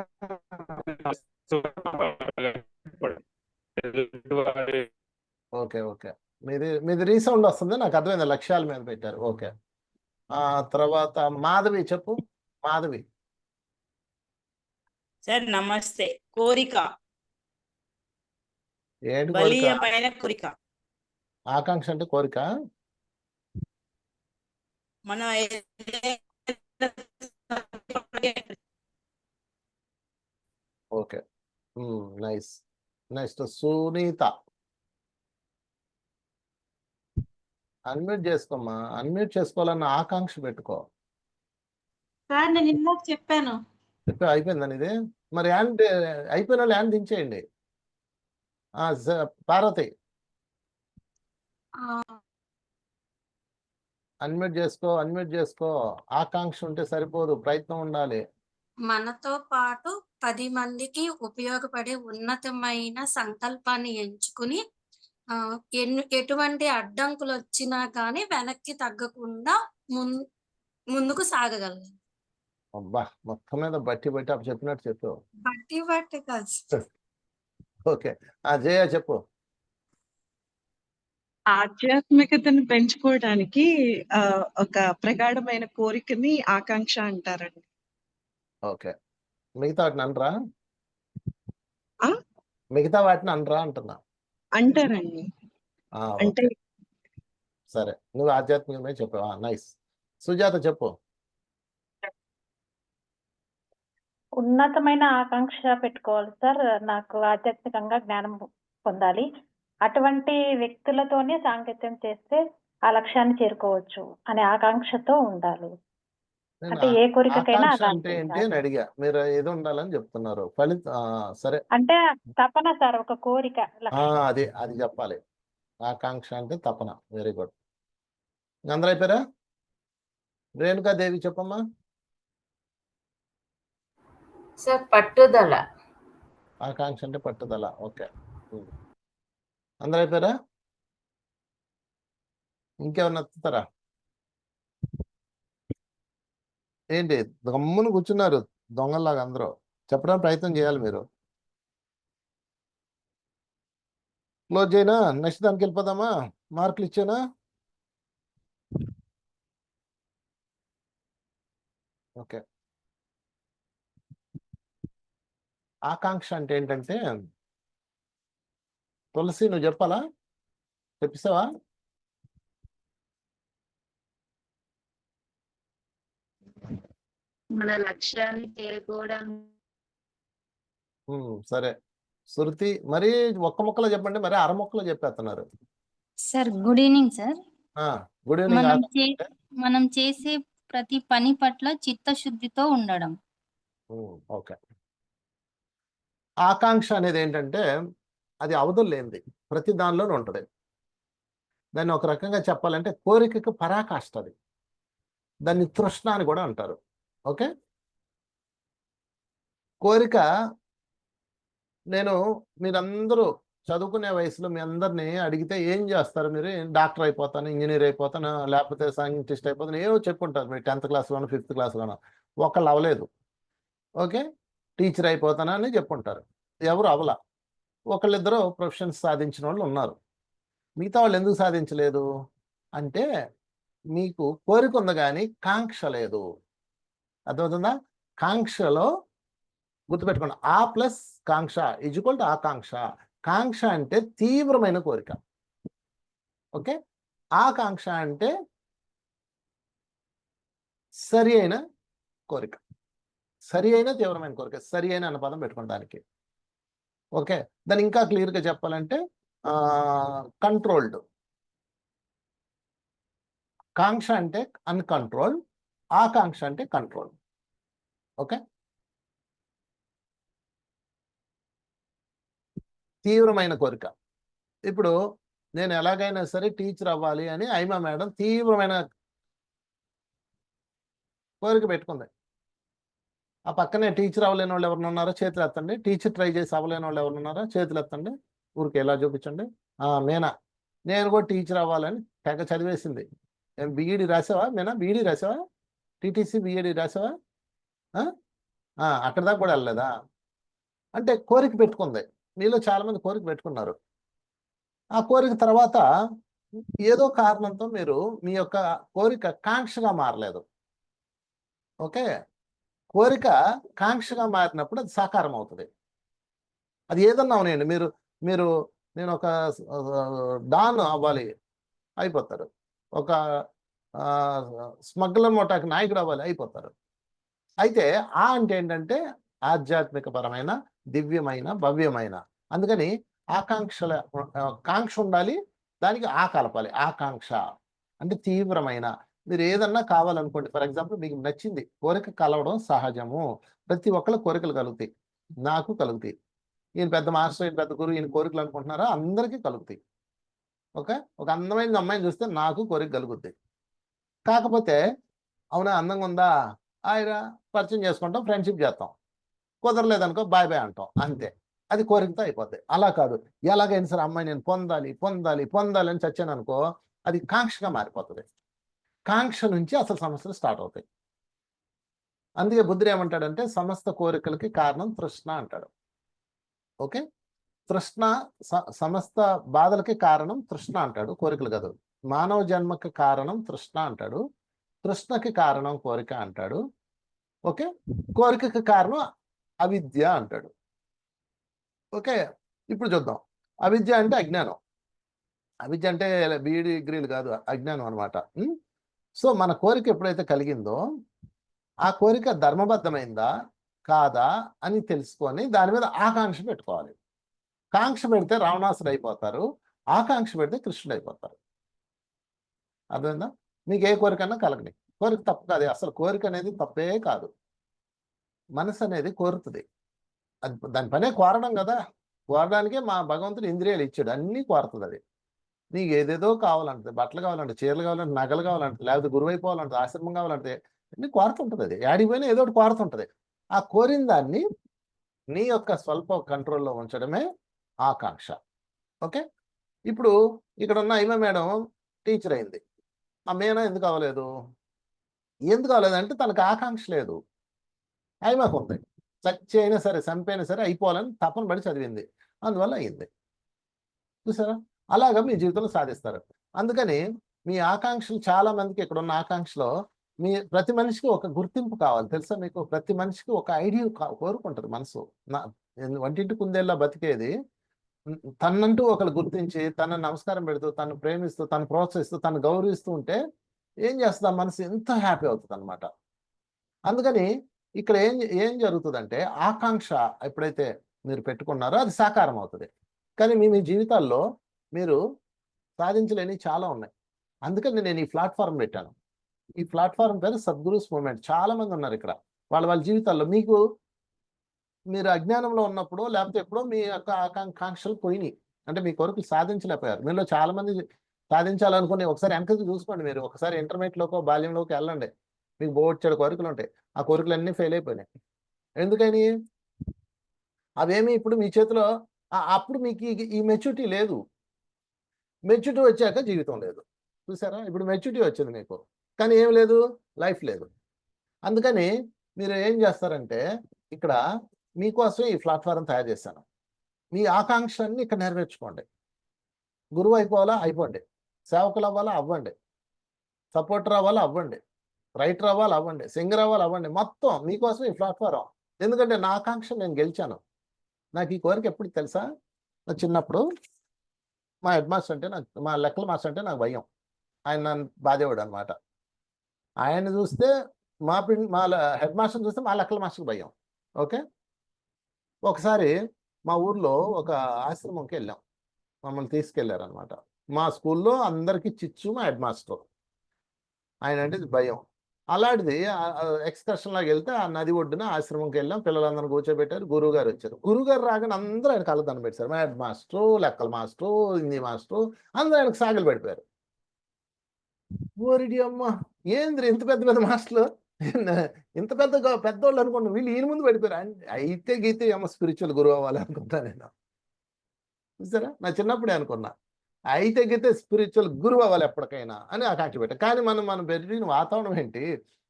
B: ఓకే, మీది రీసౌండ్ వస్తుంది, నాకు అర్థమైంది. లక్ష్యాల మీద పెట్టారు. ఓకే, తర్వాత మాధవి చెప్పు. మాధవి.
P: సార్ నమస్తే. కోరిక,
B: ఏంటి కోరిక?
P: బలీయమైన కోరిక.
B: ఆకాంక్ష అంటే కోరిక.
P: మనం
B: okay, nice. Next Sunitha. Unmute చేసుకోమ్మా. అన్మ్యూట్ చేసుకోవాలన్న ఆకాంక్ష పెట్టుకో.
J: సార్ నేను ఇందాక చెప్పాను.
B: చెప్పి అయిపోయిందని ఇది. మరి హ్యాండ్ అయిపోయిన వాళ్ళు హ్యాండ్ దించేయండి. పార్వతి అన్మ్యూట్ చేసుకో, అన్మ్యూట్ చేసుకో. ఆకాంక్ష ఉంటే సరిపోదు, ప్రయత్నం ఉండాలి.
G: మనతో పాటు 10 మందికి ఉపయోగపడే ఉన్నతమైన సంకల్పాన్ని ఎంచుకుని ఎటువంటి అడ్డంకులు వచ్చినా కానీ వెనక్కి తగ్గకుండా ముందుకు సాగగలరు.
B: అబ్బా, మొత్తం మీద బట్టి బట్టి అప్పుడు చెప్పినట్టు చెప్పు.
G: బట్టి కాదు.
B: ఓకే, జయ చెప్పు.
I: ఆధ్యాత్మికతను పెంచుకోవడానికి ఒక ప్రగాఢమైన కోరికని ఆకాంక్ష అంటారండి.
B: ఓకే, మిగతా వాటిని అనరా? మిగతా వాటిని అనరా అంటున్నా.
I: అంటారండి. అంటే
B: సరే, నువ్వు ఆధ్యాత్మికమే చెప్పావా? నైస్. సుజాత చెప్పు.
E: ఉన్నతమైన ఆకాంక్ష పెట్టుకోవాలి సార్. నాకు ఆధ్యాత్మికంగా జ్ఞానం పొందాలి. అటువంటి వ్యక్తులతోనే సాంగత్యం చేస్తే ఆ లక్ష్యాన్ని చేరుకోవచ్చు అనే ఆకాంక్షతో ఉండాలి. అంటే ఏ కోరికకైనా
B: ఆకాంక్ష అంటే ఏంటి అని అడిగా, మీరు ఏదో ఉండాలని చెప్తున్నారు. సరే
E: అంటే తపన సార్, ఒక కోరిక.
B: అది అది చెప్పాలి. ఆకాంక్ష అంటే తపన. Very good. అందరూ అయిపోయారా? రేణుకాదేవి చెప్పమ్మా.
F: సార్ పట్టుదల.
B: ఆకాంక్ష అంటే పట్టుదల. ఓకే, అందరూ అయిపోయారా? ఇంకేమన్నా ఎత్తుతారా? ఏంటి గమ్మును కూర్చున్నారు దొంగల్లాగా? అందరూ చెప్పడానికి ప్రయత్నం చేయాలి మీరు. క్లోజ్ చేయనా? నెక్స్ట్ దానికి వెళ్ళిపోదామా? మార్కులు ఇచ్చానా? ఓకే, ఆకాంక్ష అంటే ఏంటంటే, తులసి నువ్వు చెప్పాలా? చెప్పిస్తావా?
C: మన లక్ష్యాన్ని చేరుకోవడం.
B: సరే శృతి, మరి ఒక్క ముక్కలో చెప్పండి, మరి అర ముక్కలో చెప్పేస్తున్నారు.
Q: Sir good evening sir.
B: Good evening.
Q: మనం చేసే ప్రతి పని పట్ల చిత్తశుద్ధితో ఉండడం.
B: ఓకే, ఆకాంక్ష అనేది ఏంటంటే అది అవధులు లేనిది, ప్రతి దానిలోనూ ఉంటుంది. దాన్ని ఒక రకంగా చెప్పాలంటే కోరికకు పరాకాష్ట అది. దాన్ని తృష్ణ అని కూడా అంటారు. ఓకే, కోరిక. నేను మీరందరూ చదువుకునే వయసులో మీ అందరినీ అడిగితే ఏం చేస్తారు మీరు? డాక్టర్ అయిపోతాను, ఇంజనీర్ అయిపోతాను, లేకపోతే సైంటిస్ట్ అయిపోతాను, ఏవో చెప్పుకుంటారు మీరు 10th క్లాస్లోనో 5th క్లాస్లోనో. ఒకళ్ళు అవ్వలేదు. ఓకే, టీచర్ అయిపోతానా అని చెప్పుకుంటారు. ఎవరు అవలా. ఒకళ్ళిద్దరు ప్రొఫెషన్స్ సాధించిన వాళ్ళు ఉన్నారు. మిగతా వాళ్ళు ఎందుకు సాధించలేదు అంటే మీకు కోరిక ఉంది కానీ కాంక్ష లేదు. అర్థమవుతుందా? కాంక్షలో గుర్తుపెట్టుకోండి, ఆ ప్లస్ కాంక్ష ఈజ్వల్ టు ఆకాంక్ష. కాంక్ష అంటే తీవ్రమైన కోరిక. ఓకే, ఆకాంక్ష అంటే సరి అయిన కోరిక. సరి అయిన తీవ్రమైన కోరిక. సరి అయిన అన్న పదం పెట్టుకోండి దానికి. ఓకే, దాన్ని ఇంకా క్లియర్గా చెప్పాలంటే కంట్రోల్డ్. కాంక్ష అంటే అన్కంట్రోల్, ఆకాంక్ష అంటే కంట్రోల్. ఓకే, తీవ్రమైన కోరిక. ఇప్పుడు నేను ఎలాగైనా సరే టీచర్ అవ్వాలి అని ఐమా మేడం తీవ్రమైన కోరిక పెట్టుకుంది. ఆ పక్కనే టీచర్ అవ్వలేని వాళ్ళు ఎవరు ఉన్నారో చేతులు ఎత్తండి. టీచర్ ట్రై చేసి అవ్వలేని వాళ్ళు ఎవరు ఉన్నారో చేతులు ఎత్తండి. ఊరికి ఎలా చూపించండి. మీనా, నేను కూడా టీచర్ అవ్వాలని తెగ చదివేసింది. బీఈడి రాసావా మీనా? బీఈడి రాసావా? టీటీసీ బీఈడి రాసావా? అక్కడ దాకా కూడా వెళ్ళలేదా? అంటే కోరిక పెట్టుకుంది. మీలో చాలా మంది కోరిక పెట్టుకున్నారు. ఆ కోరిక తర్వాత ఏదో కారణంతో మీరు మీ యొక్క కోరిక కాంక్షగా మారలేదు. ఓకే, కోరిక కాంక్షగా మారినప్పుడు అది సాకారం అవుతుంది. అది ఏదన్నా ఉన్నాయండి. మీరు మీరు నేను ఒక డాన్ అవ్వాలి అయిపోతారు. ఒక స్మగ్లర్ మోటాకి నాయకుడు అవ్వాలి అయిపోతారు. అయితే అంటే ఏంటంటే ఆధ్యాత్మిక పరమైన, దివ్యమైన, భవ్యమైన. అందుకని కాంక్ష ఉండాలి, దానికి కలపాలి. ఆకాంక్ష అంటే తీవ్రమైన. మీరు ఏదన్నా కావాలనుకోండి, ఫర్ ఎగ్జాంపుల్ మీకు నచ్చింది, కోరిక కలవడం సహజము. ప్రతి ఒక్కళ్ళ కోరికలు కలుగుతాయి, నాకు కలుగుతాయి. ఈయన పెద్ద మాస్టర్, ఈయన పెద్ద గురువు, ఈయన కోరికలు అనుకుంటున్నారా? అందరికీ కలుగుతాయి. ఓకే, ఒక అందమైన అమ్మాయిని చూస్తే నాకు కోరిక కలుగుద్ది. కాకపోతే అవునా అందంగా ఉందా ఆయన పరిచయం చేసుకుంటాం, ఫ్రెండ్షిప్ చేస్తాం. కుదరలేదనుకో బాయ్ బాయ్ అంటాం, అంతే. అది కోరికతో అయిపోద్ది. అలా కాదు, ఎలాగైనా సరే అమ్మాయి నేను పొందాలి పొందాలి పొందాలి అని చచ్చాను అనుకో, అది కాంక్షగా మారిపోతుంది. కాంక్ష నుంచి అసలు సమస్యలు స్టార్ట్ అవుతాయి. అందుకే బుద్ధుడు ఏమంటాడంటే సమస్త కోరికలకి కారణం తృష్ణ అంటాడు. ఓకే, తృష్ణ సమస్త బాధలకి కారణం తృష్ణ అంటాడు, కోరికలు కాదు. మానవ జన్మకి కారణం తృష్ణ అంటాడు, తృష్ణకి కారణం కోరిక అంటాడు. ఓకే, కోరికకి కారణం అవిద్య అంటాడు. ఓకే, ఇప్పుడు చూద్దాం. అవిద్య అంటే అజ్ఞానం. అవిద్య అంటే బీఈడి డిగ్రీలు కాదు, అజ్ఞానం అనమాట. సో మన కోరిక ఎప్పుడైతే కలిగిందో ఆ కోరిక ధర్మబద్ధమైందా కాదా అని తెలుసుకొని దాని మీద ఆకాంక్ష పెట్టుకోవాలి. కాంక్ష పెడితే రావణాసుడు అయిపోతారు, ఆకాంక్ష పెడితే కృష్ణుడు అయిపోతారు. అర్థమైందా? మీకు ఏ కోరికన్నా కలగని. కోరిక తప్పు కాదు, అసలు కోరిక అనేది తప్పే కాదు. మనసు అనేది కోరుతుంది, అది దాని పనే కోరడం కదా. కోరడానికే మా భగవంతుడు ఇంద్రియాలు ఇచ్చాడు, అన్నీ కోరుతుంది. అది నీకు ఏదేదో కావాలంటే, బట్టలు కావాలంటే, చీరలు కావాలంటే, నగలు కావాలంటే, లేకపోతే గురువు అయిపోవాలంటే, ఆశ్రమం కావాలంటే అన్నీ కోరుతుంటుంది. అది యాడిపోయినా ఏదో ఒకటి కోరుతుంటుంది. ఆ కోరిన దాన్ని నీ యొక్క స్వల్ప కంట్రోల్లో ఉంచడమే ఆకాంక్ష. ఓకే, ఇప్పుడు ఇక్కడ ఉన్న ఐమ మేడం టీచర్ అయింది. ఆ మేనా ఎందుకు అవ్వలేదు? ఎందుకు అవ్వలేదంటే తనకు ఆకాంక్ష లేదు. ఐమకు ఉంది, చచ్చి అయినా సరే చంపైనా సరే అయిపోవాలని తపన పడి చదివింది, అందువల్ల అయింది. చూసారా? అలాగా మీ జీవితంలో సాధిస్తారు. అందుకని మీ ఆకాంక్షలు చాలా మందికి ఇక్కడ ఉన్న ఆకాంక్షలో మీ ప్రతి మనిషికి ఒక గుర్తింపు కావాలి, తెలుసా మీకు? ప్రతి మనిషికి ఒక ఐడియా కోరుకుంటారు మనసు. వంటింటి కుందేలా బతికేది తనంటూ ఒకరు గుర్తించి తన నమస్కారం పెడుతూ, తను ప్రేమిస్తూ, తను ప్రోత్సహిస్తూ, తను గౌరవిస్తూ ఉంటే ఏం చేస్తుంది? మనసు ఎంత హ్యాపీ అవుతుంది అనమాట. అందుకని ఇక్కడ ఏం జరుగుతుందంటే ఆకాంక్ష ఎప్పుడైతే మీరు పెట్టుకున్నారో అది సాకారం అవుతుంది. కానీ మీ జీవితాల్లో మీరు సాధించలేని చాలా ఉన్నాయి. అందుకని నేను ఈ ప్లాట్ఫారం పెట్టాను. ఈ ప్లాట్ఫారం పేరు సద్గురుస్ మూమెంట్. చాలా మంది ఉన్నారు ఇక్కడ. వాళ్ళ జీవితాల్లో మీరు అజ్ఞానంలో ఉన్నప్పుడు లేకపోతే ఎప్పుడో మీ యొక్క ఆకాంక్షలు పోయినాయి, అంటే మీ కోరికలు సాధించలేకపోయారు. మీలో చాలా మంది సాధించాలనుకుని ఒకసారి వెనకకి చూసుకోండి. మీరు ఒకసారి ఇంటర్మీడియట్లోకో బాల్యంలోకి వెళ్ళండి, మీకు బోర్డు కోరికలు ఉంటాయి. ఆ కోరికలన్నీ ఫెయిల్ అయిపోయినాయి. ఎందుకని? అవేమి ఇప్పుడు మీ చేతిలో, అప్పుడు మీకు ఈ మెచ్యూరిటీ లేదు. మెచ్యూరిటీ వచ్చాక జీవితం లేదు. చూసారా? ఇప్పుడు మెచ్యూరిటీ వచ్చింది మీకు, కానీ ఏం లేదు, లైఫ్ లేదు. అందుకని మీరు ఏం చేస్తారంటే ఇక్కడ మీకోసమే ఈ ప్లాట్ఫారం తయారు చేశాను. మీ ఆకాంక్షలన్నీ ఇక్కడ నెరవేర్చుకోండి. గురువు అయిపోవాలా అయిపోండి, సేవకులు అవ్వాలా అవ్వండి, సపోర్టర్ అవ్వాలా అవ్వండి, రైటర్ అవ్వాలి అవ్వండి, సింగర్ అవ్వాలి అవ్వండి. మొత్తం మీకోసం ఈ ప్లాట్ఫారం. ఎందుకంటే నా ఆకాంక్ష నేను గెలిచాను. నాకు ఈ కోరిక ఎప్పుడు తెలుసా? నా చిన్నప్పుడు మా హెడ్ మాస్టర్ అంటే మా లెక్కల మాస్టర్ అంటే నాకు భయం. ఆయన నన్ను బాధేవాడు అనమాట. ఆయన్ని చూస్తే మా హెడ్ మాస్టర్ని చూస్తే మా లెక్కల మాస్టర్కి భయం. ఓకే, ఒకసారి మా ఊర్లో ఒక ఆశ్రమంకి వెళ్ళాం, మమ్మల్ని తీసుకెళ్లారు అనమాట. మా స్కూల్లో అందరికీ చిచ్చు మా హెడ్ మాస్టర్, ఆయన అంటే భయం. అలాంటిది ఎక్స్కర్షన్ లాగా వెళ్తే ఆ నది ఒడ్డున ఆశ్రమంకి వెళ్ళాం. పిల్లలందరూ కూర్చోబెట్టారు, గురువు గారు వచ్చారు. గురువు గారు రాగానే అందరూ ఆయన కళ్ళ దండం పెట్టారు. మా హెడ్ మాస్టరు, లెక్కల మాస్టరు, హిందీ మాస్టరు అందరూ ఆయనకు సాగలు పడిపోయారు. ఓరిడి అమ్మ, ఏంద్రి ఇంత పెద్ద పెద్ద మాస్టర్లు, ఇంత పెద్దోళ్ళు అనుకున్నాను, వీళ్ళు ఈయన ముందు పడిపోయారు. అయితే గీతే ఏమో స్పిరిచువల్ గురువు అవ్వాలి అనుకుంటా నేను. చూసారా? నా చిన్నప్పుడే అనుకున్నా అయితే గీతే స్పిరిచువల్ గురువు అవ్వాలి ఎప్పటికైనా అని ఆకాంక్ష పెట్టా. కానీ మనం పెరిగిన వాతావరణం ఏంటి?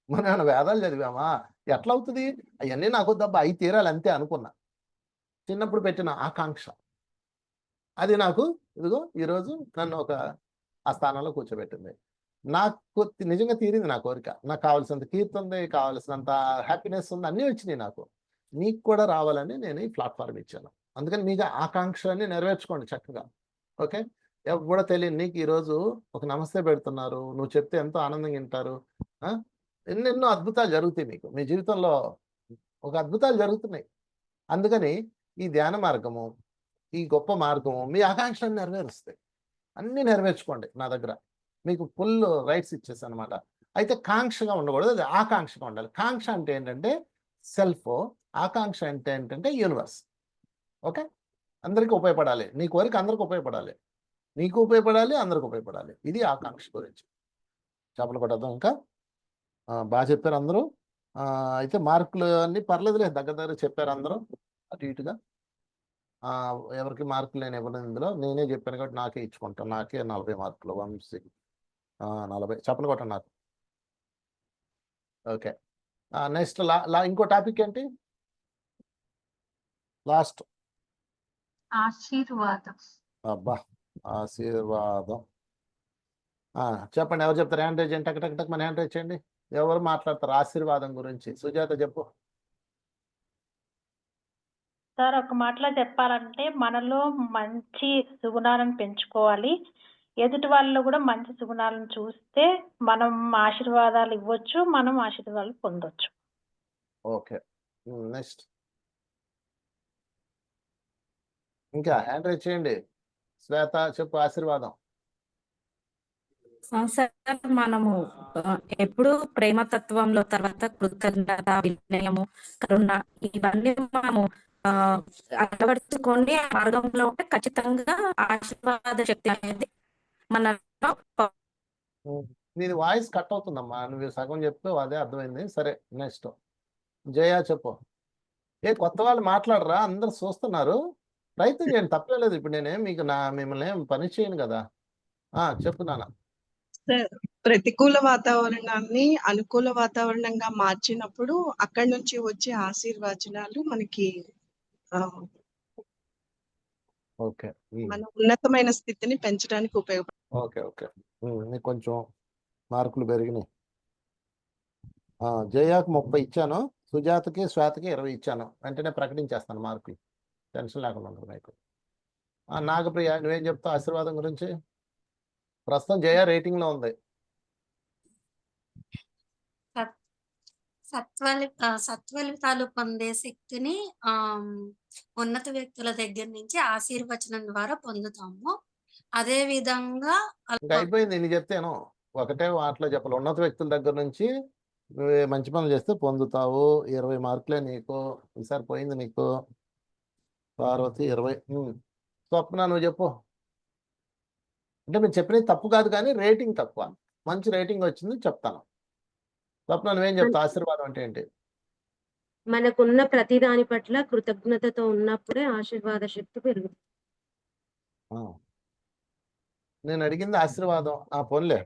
B: మనం ఏమైనా వేదాలు చదివామా? ఎట్లా అవుతుంది? అవన్నీ నాకు దెబ్బ అయి తీరాలి అంతే అనుకున్నా. చిన్నప్పుడు పెట్టిన ఆకాంక్ష అది నాకు ఇదిగో ఈరోజు నన్ను ఒక ఆ స్థానంలో కూర్చోబెట్టింది. నాకు నిజంగా తీరింది నా కోరిక. నాకు కావాల్సినంత కీర్తి ఉంది, కావాల్సినంత హ్యాపీనెస్ ఉంది, అన్నీ వచ్చినాయి నాకు. మీకు కూడా రావాలని నేను ఈ ప్లాట్ఫామ్ ఇచ్చాను. అందుకని మీకు ఆకాంక్షలన్నీ నెరవేర్చుకోండి చక్కగా. ఓకే. ఎవరు కూడా తెలియదు నీకు ఈరోజు ఒక నమస్తే పెడుతున్నారు, నువ్వు చెప్తే ఎంతో ఆనందంగా వింటారు. ఎన్నెన్నో అద్భుతాలు జరుగుతాయి మీకు మీ జీవితంలో, ఒక అద్భుతాలు జరుగుతున్నాయి. అందుకని ఈ ధ్యాన మార్గము, ఈ గొప్ప మార్గము మీ ఆకాంక్షలను నెరవేరుస్తాయి. అన్నీ నెరవేర్చుకోండి నా దగ్గర. మీకు ఫుల్ రైట్స్ ఇచ్చేసాను అనమాట. అయితే కాంక్షగా ఉండకూడదు, అది ఆకాంక్షగా ఉండాలి. కాంక్ష అంటే ఏంటంటే సెల్ఫ్, ఆకాంక్ష అంటే ఏంటంటే యూనివర్స్. ఓకే. అందరికీ ఉపయోగపడాలి, నీ కోరిక అందరికి ఉపయోగపడాలి, నీకు ఉపయోగపడాలి, అందరికి ఉపయోగపడాలి. ఇది ఆకాంక్ష గురించి. చేపలు కొట్టద్దాం. ఇంకా బాగా చెప్పారు అందరూ. అయితే మార్కులు అన్నీ పర్లేదులే, దగ్గర చెప్పారు అందరూ అటు ఇటుగా. ఎవరికి మార్కులు నేను ఇవ్వను ఇందులో, నేనే చెప్పాను కాబట్టి నాకే ఇచ్చుకుంటాను. నాకే 40 మార్కులు, 40. చెప్పలు కొట్టండి నాకు. ఓకే. నెక్స్ట్ ఇంకో టాపిక్ ఏంటి? లాస్ట్
A: ఆశీర్వాదం.
B: అబ్బా, ఆశీర్వాదం. చెప్పండి, ఎవరు చెప్తారు? హ్యాండ్ రైజ్ చేయండి, టక్ టక్ టక్ మన హ్యాండ్ రైజ్ చేయండి. ఎవరు మాట్లాడతారు ఆశీర్వాదం గురించి? సుజాత చెప్పు.
E: సార్, ఒక మాటలో చెప్పాలంటే మనలో మంచి సుగుణాలను పెంచుకోవాలి. ఎదుటి వాళ్ళలో కూడా మంచి సుగుణాలను చూస్తే మనం ఆశీర్వాదాలు ఇవ్వచ్చు, మనం ఆశీర్వాదాలు పొందొచ్చు.
B: ఓకే. నెక్స్ట్ ఇంకా హ్యాండ్ రైజ్ చేయండి. శ్వేత చెప్పు ఆశీర్వాదం.
D: సార్, మనము ఎప్పుడు ప్రేమతత్వంలో, తర్వాత కృతజ్ఞత, వినయము, కరుణ, ఇవన్నీ మనము అలవర్చుకొని ఆ మార్గంలో ఉంటే ఖచ్చితంగా ఆశీర్వాద శక్తి అనేది మనలో.
B: నీది వాయిస్ కట్ అవుతుందమ్మా, నువ్వు సగం చెప్తూ అదే అర్థమైంది. సరే, నెక్స్ట్ జయ చెప్పు. కొత్త వాళ్ళు మాట్లాడరా, అందరు చూస్తున్నారు. ప్రయత్నం చేయండి, తప్పలేదు. ఇప్పుడు నేనేం మీకు మిమ్మల్ని ఏం పని చేయను కదా. చెప్పు నాన్న.
I: ప్రతికూల వాతావరణాన్ని అనుకూల వాతావరణంగా మార్చినప్పుడు అక్కడి నుంచి వచ్చే ఆశీర్వచనాలు మనకి
B: ఓకే,
I: మన ఉన్నతమైన స్థితిని పెంచడానికి ఉపయోగపడుతుంది.
B: Okay okay. నీకు కొంచెం మార్కులు పెరిగినాయి. జయాకు 30 ఇచ్చాను, సుజాతకి శ్వేతకి 20 ఇచ్చాను. వెంటనే ప్రకటించేస్తాను మార్కులు, టెన్షన్ లేకుండా ఉంటుంది మీకు. నాగప్రియ నువ్వేం చెప్తావు ఆశీర్వాదం గురించి? ప్రస్తుతం జయ రేటింగ్ లో ఉంది.
G: సత్ఫలితాలు పొందే శక్తిని ఉన్నత వ్యక్తుల దగ్గర నుంచి ఆశీర్వచనం ద్వారా పొందుతాము. అదే విధంగా
B: ఇంకా అయిపోయింది, నేను చెప్తాను ఒకటే వాటిలో చెప్పాలి. ఉన్నత వ్యక్తుల దగ్గర నుంచి నువ్వు మంచి పనులు చేస్తే పొందుతావు. 20 మార్కులే నీకు ఈసారి పోయింది నీకు. పార్వతి 20. స్వప్న నువ్వు చెప్పు. అంటే మీరు చెప్పినది తప్పు కాదు, కానీ రేటింగ్ తక్కువ. మంచి రేటింగ్ వచ్చింది చెప్తాను. స్వప్న నువ్వేం చెప్తావు ఆశీర్వాదం అంటే ఏంటి?
M: మనకున్న ప్రతి దాని పట్ల కృతజ్ఞతతో ఉన్నప్పుడే ఆశీర్వాద శక్తి పెరుగుతుంది.
B: నేను అడిగింది ఆశీర్వాదం. పోన్లే,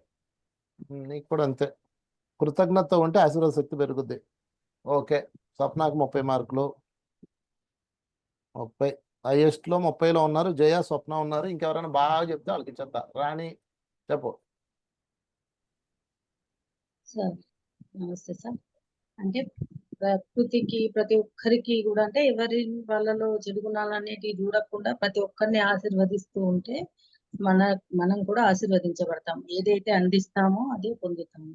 B: నీకు కూడా అంతే. కృతజ్ఞత ఉంటే ఆశీర్వాద శక్తి పెరుగుద్ది. ఓకే. స్వప్నకు 30 మార్కులు. 30 హైయెస్ట్లో 30లో ఉన్నారు. జయ, స్వప్న ఉన్నారు. ఇంకెవరైనా బాగా చెప్తే వాళ్ళకి ఇచ్చేస్తా. రాణి చెప్పు.
J: సార్ నమస్తే సార్. అంటే ప్రకృతికి ప్రతి ఒక్కరికి కూడా, అంటే ఎవరి వాళ్ళలో చెడు గుణాలు అనేటివి చూడకుండా ప్రతి ఒక్కరిని ఆశీర్వదిస్తూ ఉంటే మనం కూడా ఆశీర్వదించబడతాం. ఏదైతే అందిస్తామో అదే పొందుతాము.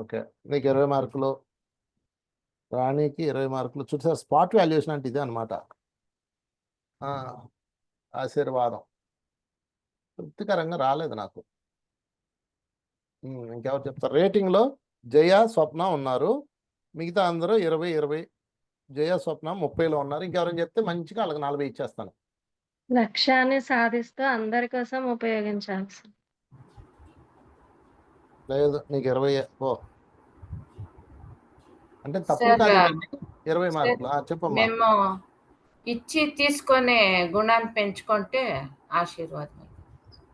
B: ఓకే, నీకు 20 మార్కులు. రాణికి 20 మార్కులు. చూసారు, స్పాట్ వాల్యుయేషన్ అంటే ఇదే అనమాట. ఆశీర్వాదం తృప్తికరంగా రాలేదు నాకు. ఇంకెవరు చెప్తారు? రేటింగ్లో జయ, స్వప్న ఉన్నారు. మిగతా అందరూ 20. జయ, స్వప్న 30లో ఉన్నారు. ఇంకెవరైనా చెప్తే మంచిగా వాళ్ళకి 40 ఇచ్చేస్తాను.
L: లక్ష్యాన్ని సాధిస్తూ అందరి కోసం ఉపయోగించాలి సార్.
B: లేదు, నీకు 20. అంటే తప్పు కాదు. 20 మార్కులు. చెప్పమ్మా.
F: మేము ఇచ్చి తీసుకునే గుణాన్ని పెంచుకుంటే ఆశీర్వాదం.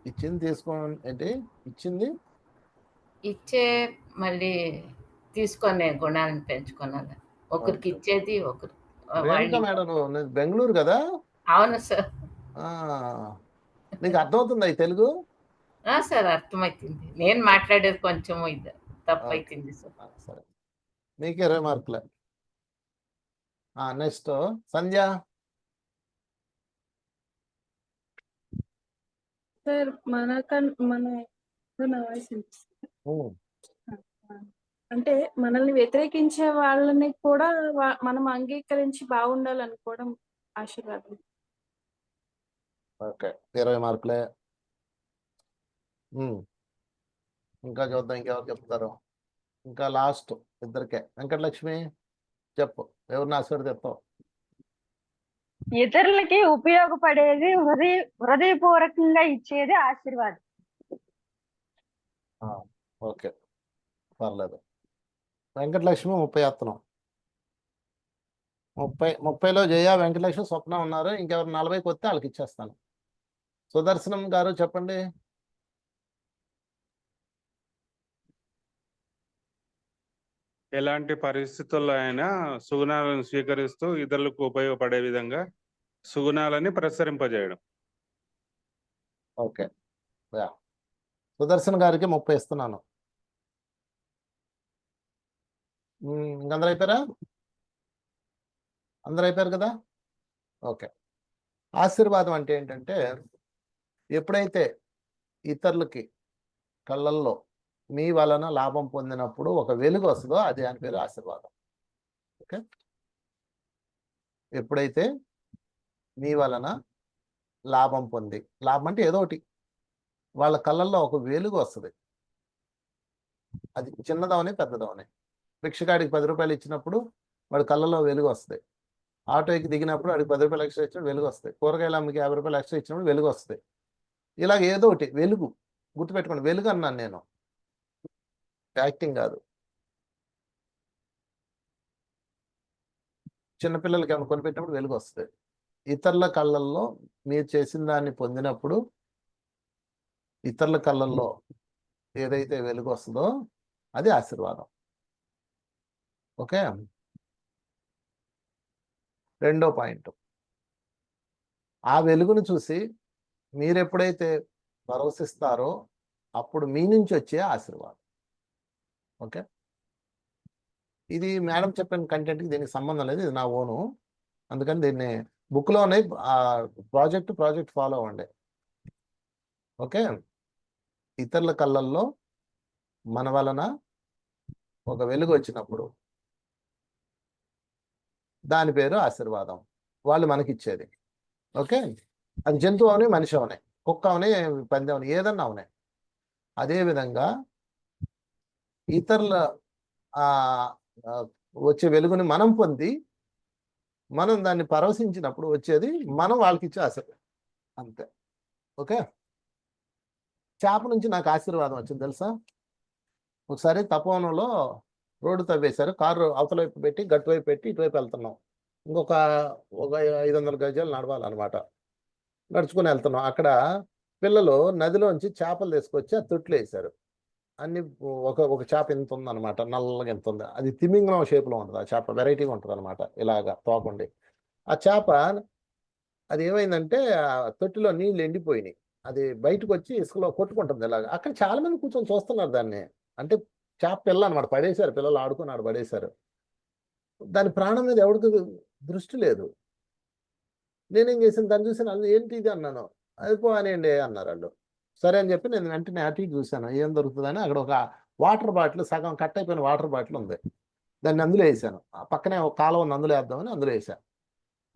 B: ఇచ్చింది తీసుకోండి ఏంటి? ఇచ్చింది
F: ఇచ్చే మళ్ళీ తీసుకునే గుణాలను పెంచుకోవాలి. ఒకరికి ఇచ్చేది ఒకరు.
B: మేడం నువ్వు బెంగళూరు కదా?
F: అవును సార్.
B: నీకు అర్థమవుతుందా ఈ తెలుగు?
F: సార్ అర్థమైతుంది. నేను మాట్లాడేది కొంచెం ఇది
B: ఓకే
F: తప్పైతుంది సార్.
B: సరే, మీకు 20 మార్కులే. నెక్స్ట్ సంధ్య.
L: సార్ నా వాయిస్ వినిపిస్తుందా? అంటే మనల్ని వ్యతిరేకించే వాళ్ళని కూడా మనం అంగీకరించి బాగుండాలనుకోవడం ఆశీర్వాదం.
B: ఓకే, 20 మార్కులే. ఇంకా చూద్దాం ఇంకెవరు చెప్తారు. ఇంకా లాస్ట్ ఇద్దరికే. వెంకటలక్ష్మి చెప్పు, ఎవరిని ఆశీర్వదిస్తావు?
R: ఇతరులకి ఉపయోగపడేది హృదయపూర్వకంగా ఇచ్చేది ఆశీర్వాదం.
B: ఓకే, పర్లేదు. వెంకటలక్ష్మి 30 ఎత్తనం. 30లో జయ, వెంకటలక్ష్మి, స్వప్న ఉన్నారు. ఇంకెవరు 40కి వస్తే వాళ్ళకి ఇచ్చేస్తాను. సుదర్శనం గారు చెప్పండి.
O: ఎలాంటి పరిస్థితుల్లో అయినా సుగుణాలను స్వీకరిస్తూ ఇతరులకు ఉపయోగపడే విధంగా సుగుణాలని ప్రసరింపజేయడం.
B: ఓకే, సుదర్శన్ గారికి 30 ఇస్తున్నాను. ఇంకందరూ అయిపోయారా? అందరూ అయిపోయారు కదా? ఓకే. ఆశీర్వాదం అంటే ఏంటంటే, ఎప్పుడైతే ఇతరులకి కళ్ళల్లో మీ వలన లాభం పొందినప్పుడు ఒక వెలుగు వస్తుందో అది అని పేరు ఆశీర్వాదం. ఓకే, ఎప్పుడైతే మీ వలన లాభం పొంది, లాభం అంటే ఏదో ఒకటి, వాళ్ళ కళ్ళల్లో ఒక వెలుగు వస్తుంది. అది చిన్నదవని పెద్దదవని. భిక్షగాడికి 10 రూపాయలు ఇచ్చినప్పుడు వాడి కళ్ళల్లో వెలుగు వస్తుంది. ఆటోకి దిగినప్పుడు వాడికి 10 రూపాయలు ఎక్స్ట్రా ఇచ్చినప్పుడు వెలుగు వస్తాయి. కూరగాయల అమ్మకి 50 రూపాయలు ఎక్స్ట్రా ఇచ్చినప్పుడు వెలుగు వస్తుంది. ఇలాగ ఏదో ఒకటి వెలుగు, గుర్తుపెట్టుకోండి. వెలుగు అన్నాను నేను, యాక్టింగ్ కాదు. చిన్నపిల్లలకి ఏమైనా కొనిపెట్టినప్పుడు వెలుగు వస్తుంది. ఇతరుల కళ్ళల్లో మీరు చేసిన దాన్ని పొందినప్పుడు ఇతరుల కళ్ళల్లో ఏదైతే వెలుగు వస్తుందో అది ఆశీర్వాదం. ఓకే, రెండో పాయింట్, ఆ వెలుగును చూసి మీరు ఎప్పుడైతే పరవశిస్తారో అప్పుడు మీ నుంచి వచ్చే ఆశీర్వాదం. ఓకే, ఇది మేడం చెప్పిన కంటెంట్కి దీనికి సంబంధం లేదు, ఇది నా ఓను. అందుకని దీన్ని బుక్లోనే ప్రాజెక్ట్ ఫాలో అవ్వండి. ఓకే, ఇతరుల కళ్ళల్లో మన వలన ఒక వెలుగు వచ్చినప్పుడు దాని పేరు ఆశీర్వాదం, వాళ్ళు మనకిచ్చేది. ఓకే, అది జంతువు అవని, మనిషి అవనే, కుక్క అవని, పంది అవని, ఏదన్నా అవనే. అదేవిధంగా ఇతరుల వచ్చే వెలుగుని మనం పొంది మనం దాన్ని పరవశించినప్పుడు వచ్చేది మనం వాళ్ళకి ఇచ్చే ఆశీర్వాదం, అంతే. ఓకే, చేప నుంచి నాకు ఆశీర్వాదం వచ్చింది తెలుసా? ఒకసారి తపోవనంలో రోడ్డు తవ్వేశారు, కారు అవతల వైపు పెట్టి గట్టు వైపు పెట్టి ఇటువైపు వెళ్తున్నాం. ఒక 500 గజాలు నడవాలన్నమాట. నడుచుకుని వెళ్తున్నాం. అక్కడ పిల్లలు నదిలోంచి చేపలు తీసుకొచ్చి ఆ తొట్లు వేశారు. అన్ని ఒక చేప ఎంత ఉందన్నమాట, నల్లగా ఎంత ఉంది. అది తిమింగలం షేప్లో ఉంటుంది. ఆ చేప వెరైటీగా ఉంటుంది అనమాట, ఇలాగా తోకండి. ఆ చేప అది ఏమైందంటే ఆ తొట్టిలో నీళ్ళు ఎండిపోయినాయి. అది బయటకు వచ్చి ఇసుకలో కొట్టుకుంటుంది ఇలాగా. అక్కడ చాలా మంది కూర్చొని చూస్తున్నారు దాన్ని. అంటే చేప పిల్ల అనమాట, పడేశారు, పిల్లలు ఆడుకున్నాడు, పడేశారు. దాని ప్రాణం మీద ఎవరికి దృష్టి లేదు. నేనేం చేశాను, దాన్ని చూసాను, ఏంటి ఇది అన్నాను. అది పోనేయండి అన్నారు వాళ్ళు. సరే అని చెప్పి నేను వెంటనే అటు చూశాను ఏం దొరుకుతుందని. అక్కడ ఒక వాటర్ బాటిల్, సగం కట్ అయిపోయిన వాటర్ బాటిల్ ఉంది. దాన్ని అందులో వేసాను. పక్కనే ఒక కాలువ ఉంది, అందులో వేద్దామని అందులో వేసాను.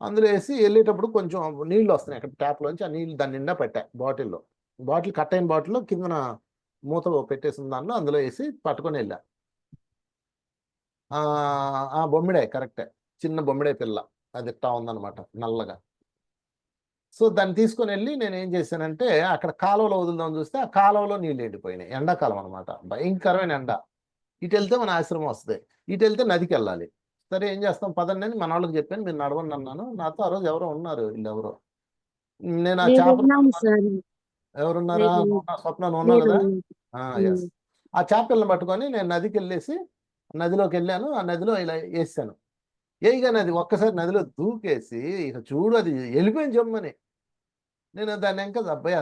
B: అందులో వేసి వెళ్ళేటప్పుడు కొంచెం నీళ్ళు వస్తున్నాయి అక్కడ ట్యాప్లోంచి. ఆ నీళ్ళు దాని నిండా పెట్టా బాటిల్లో. బాటిల్ కట్ అయిన బాటిల్లో కిందన మూత పెట్టేసిన దానిలో అందులో వేసి పట్టుకొని వెళ్ళా. బొమ్మిడాయి, కరెక్టే, చిన్న బొమ్మిడాయి పిల్ల, అది ఇట్టా ఉందన్నమాట నల్లగా. సో దాన్ని తీసుకొని వెళ్ళి నేను ఏం చేశానంటే అక్కడ కాలువలో వదులుదామని చూస్తే ఆ కాలువలో నీళ్ళు ఎండిపోయినాయి. ఎండాకాలం అనమాట, భయంకరమైన ఎండ. ఇటు వెళ్తే మన ఆశ్రమం వస్తుంది, ఇటు వెళ్తే నదికి వెళ్ళాలి. సరే ఏం చేస్తాం పదండి అని మన వాళ్ళకి చెప్పాను, మీరు నడవండి అన్నాను. నాతో ఆ రోజు ఎవరో ఉన్నారు, వీళ్ళు ఎవరో. నేను ఆ చేప, ఎవరున్నారా, స్వప్న నువ్వు ఉన్నావు కదా, ఎస్. ఆ చేపలను పట్టుకొని నేను నదికి వెళ్ళేసి నదిలోకి వెళ్ళాను. ఆ నదిలో ఇలా వేసాను. వేయగానే అది ఒక్కసారి నదిలో దూకేసి ఇక చూడు అది వెళ్ళిపోయింది జమ్మని. నేను దాన్ని ఇంకా అబ్బాయి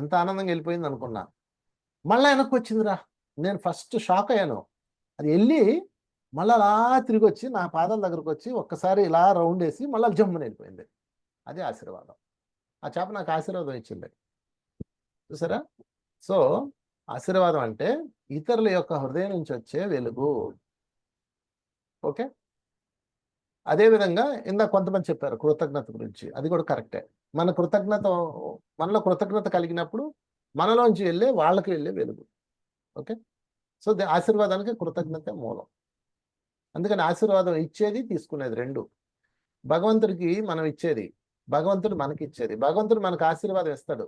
B: ఎంత ఆనందంగా వెళ్ళిపోయింది అనుకున్నా. మళ్ళీ వెనక్కి వచ్చిందిరా. నేను ఫస్ట్ షాక్ అయ్యాను. అది వెళ్ళి మళ్ళీ అలా తిరిగి వచ్చి నా పాదాల దగ్గరకు వచ్చి ఒక్కసారి ఇలా రౌండ్ వేసి మళ్ళీ జమ్మున వెళ్ళిపోయింది. అది ఆశీర్వాదం. ఆ చేప నాకు ఆశీర్వాదం ఇచ్చింది. చూసారా? సో ఆశీర్వాదం అంటే ఇతరుల యొక్క హృదయం నుంచి వచ్చే వెలుగు. ఓకే, అదేవిధంగా ఇందాక కొంతమంది చెప్పారు కృతజ్ఞత గురించి. అది కూడా కరెక్టే. మనలో కృతజ్ఞత కలిగినప్పుడు మనలోంచి వెళ్ళే వాళ్ళకి వెళ్ళే వెలుగు. ఓకే, సో ఆశీర్వాదానికి కృతజ్ఞత మూలం. అందుకని ఆశీర్వాదం ఇచ్చేది తీసుకునేది రెండు. భగవంతుడికి మనం ఇచ్చేది, భగవంతుడు మనకి ఇచ్చేది. భగవంతుడు మనకు ఆశీర్వాదం ఇస్తాడు,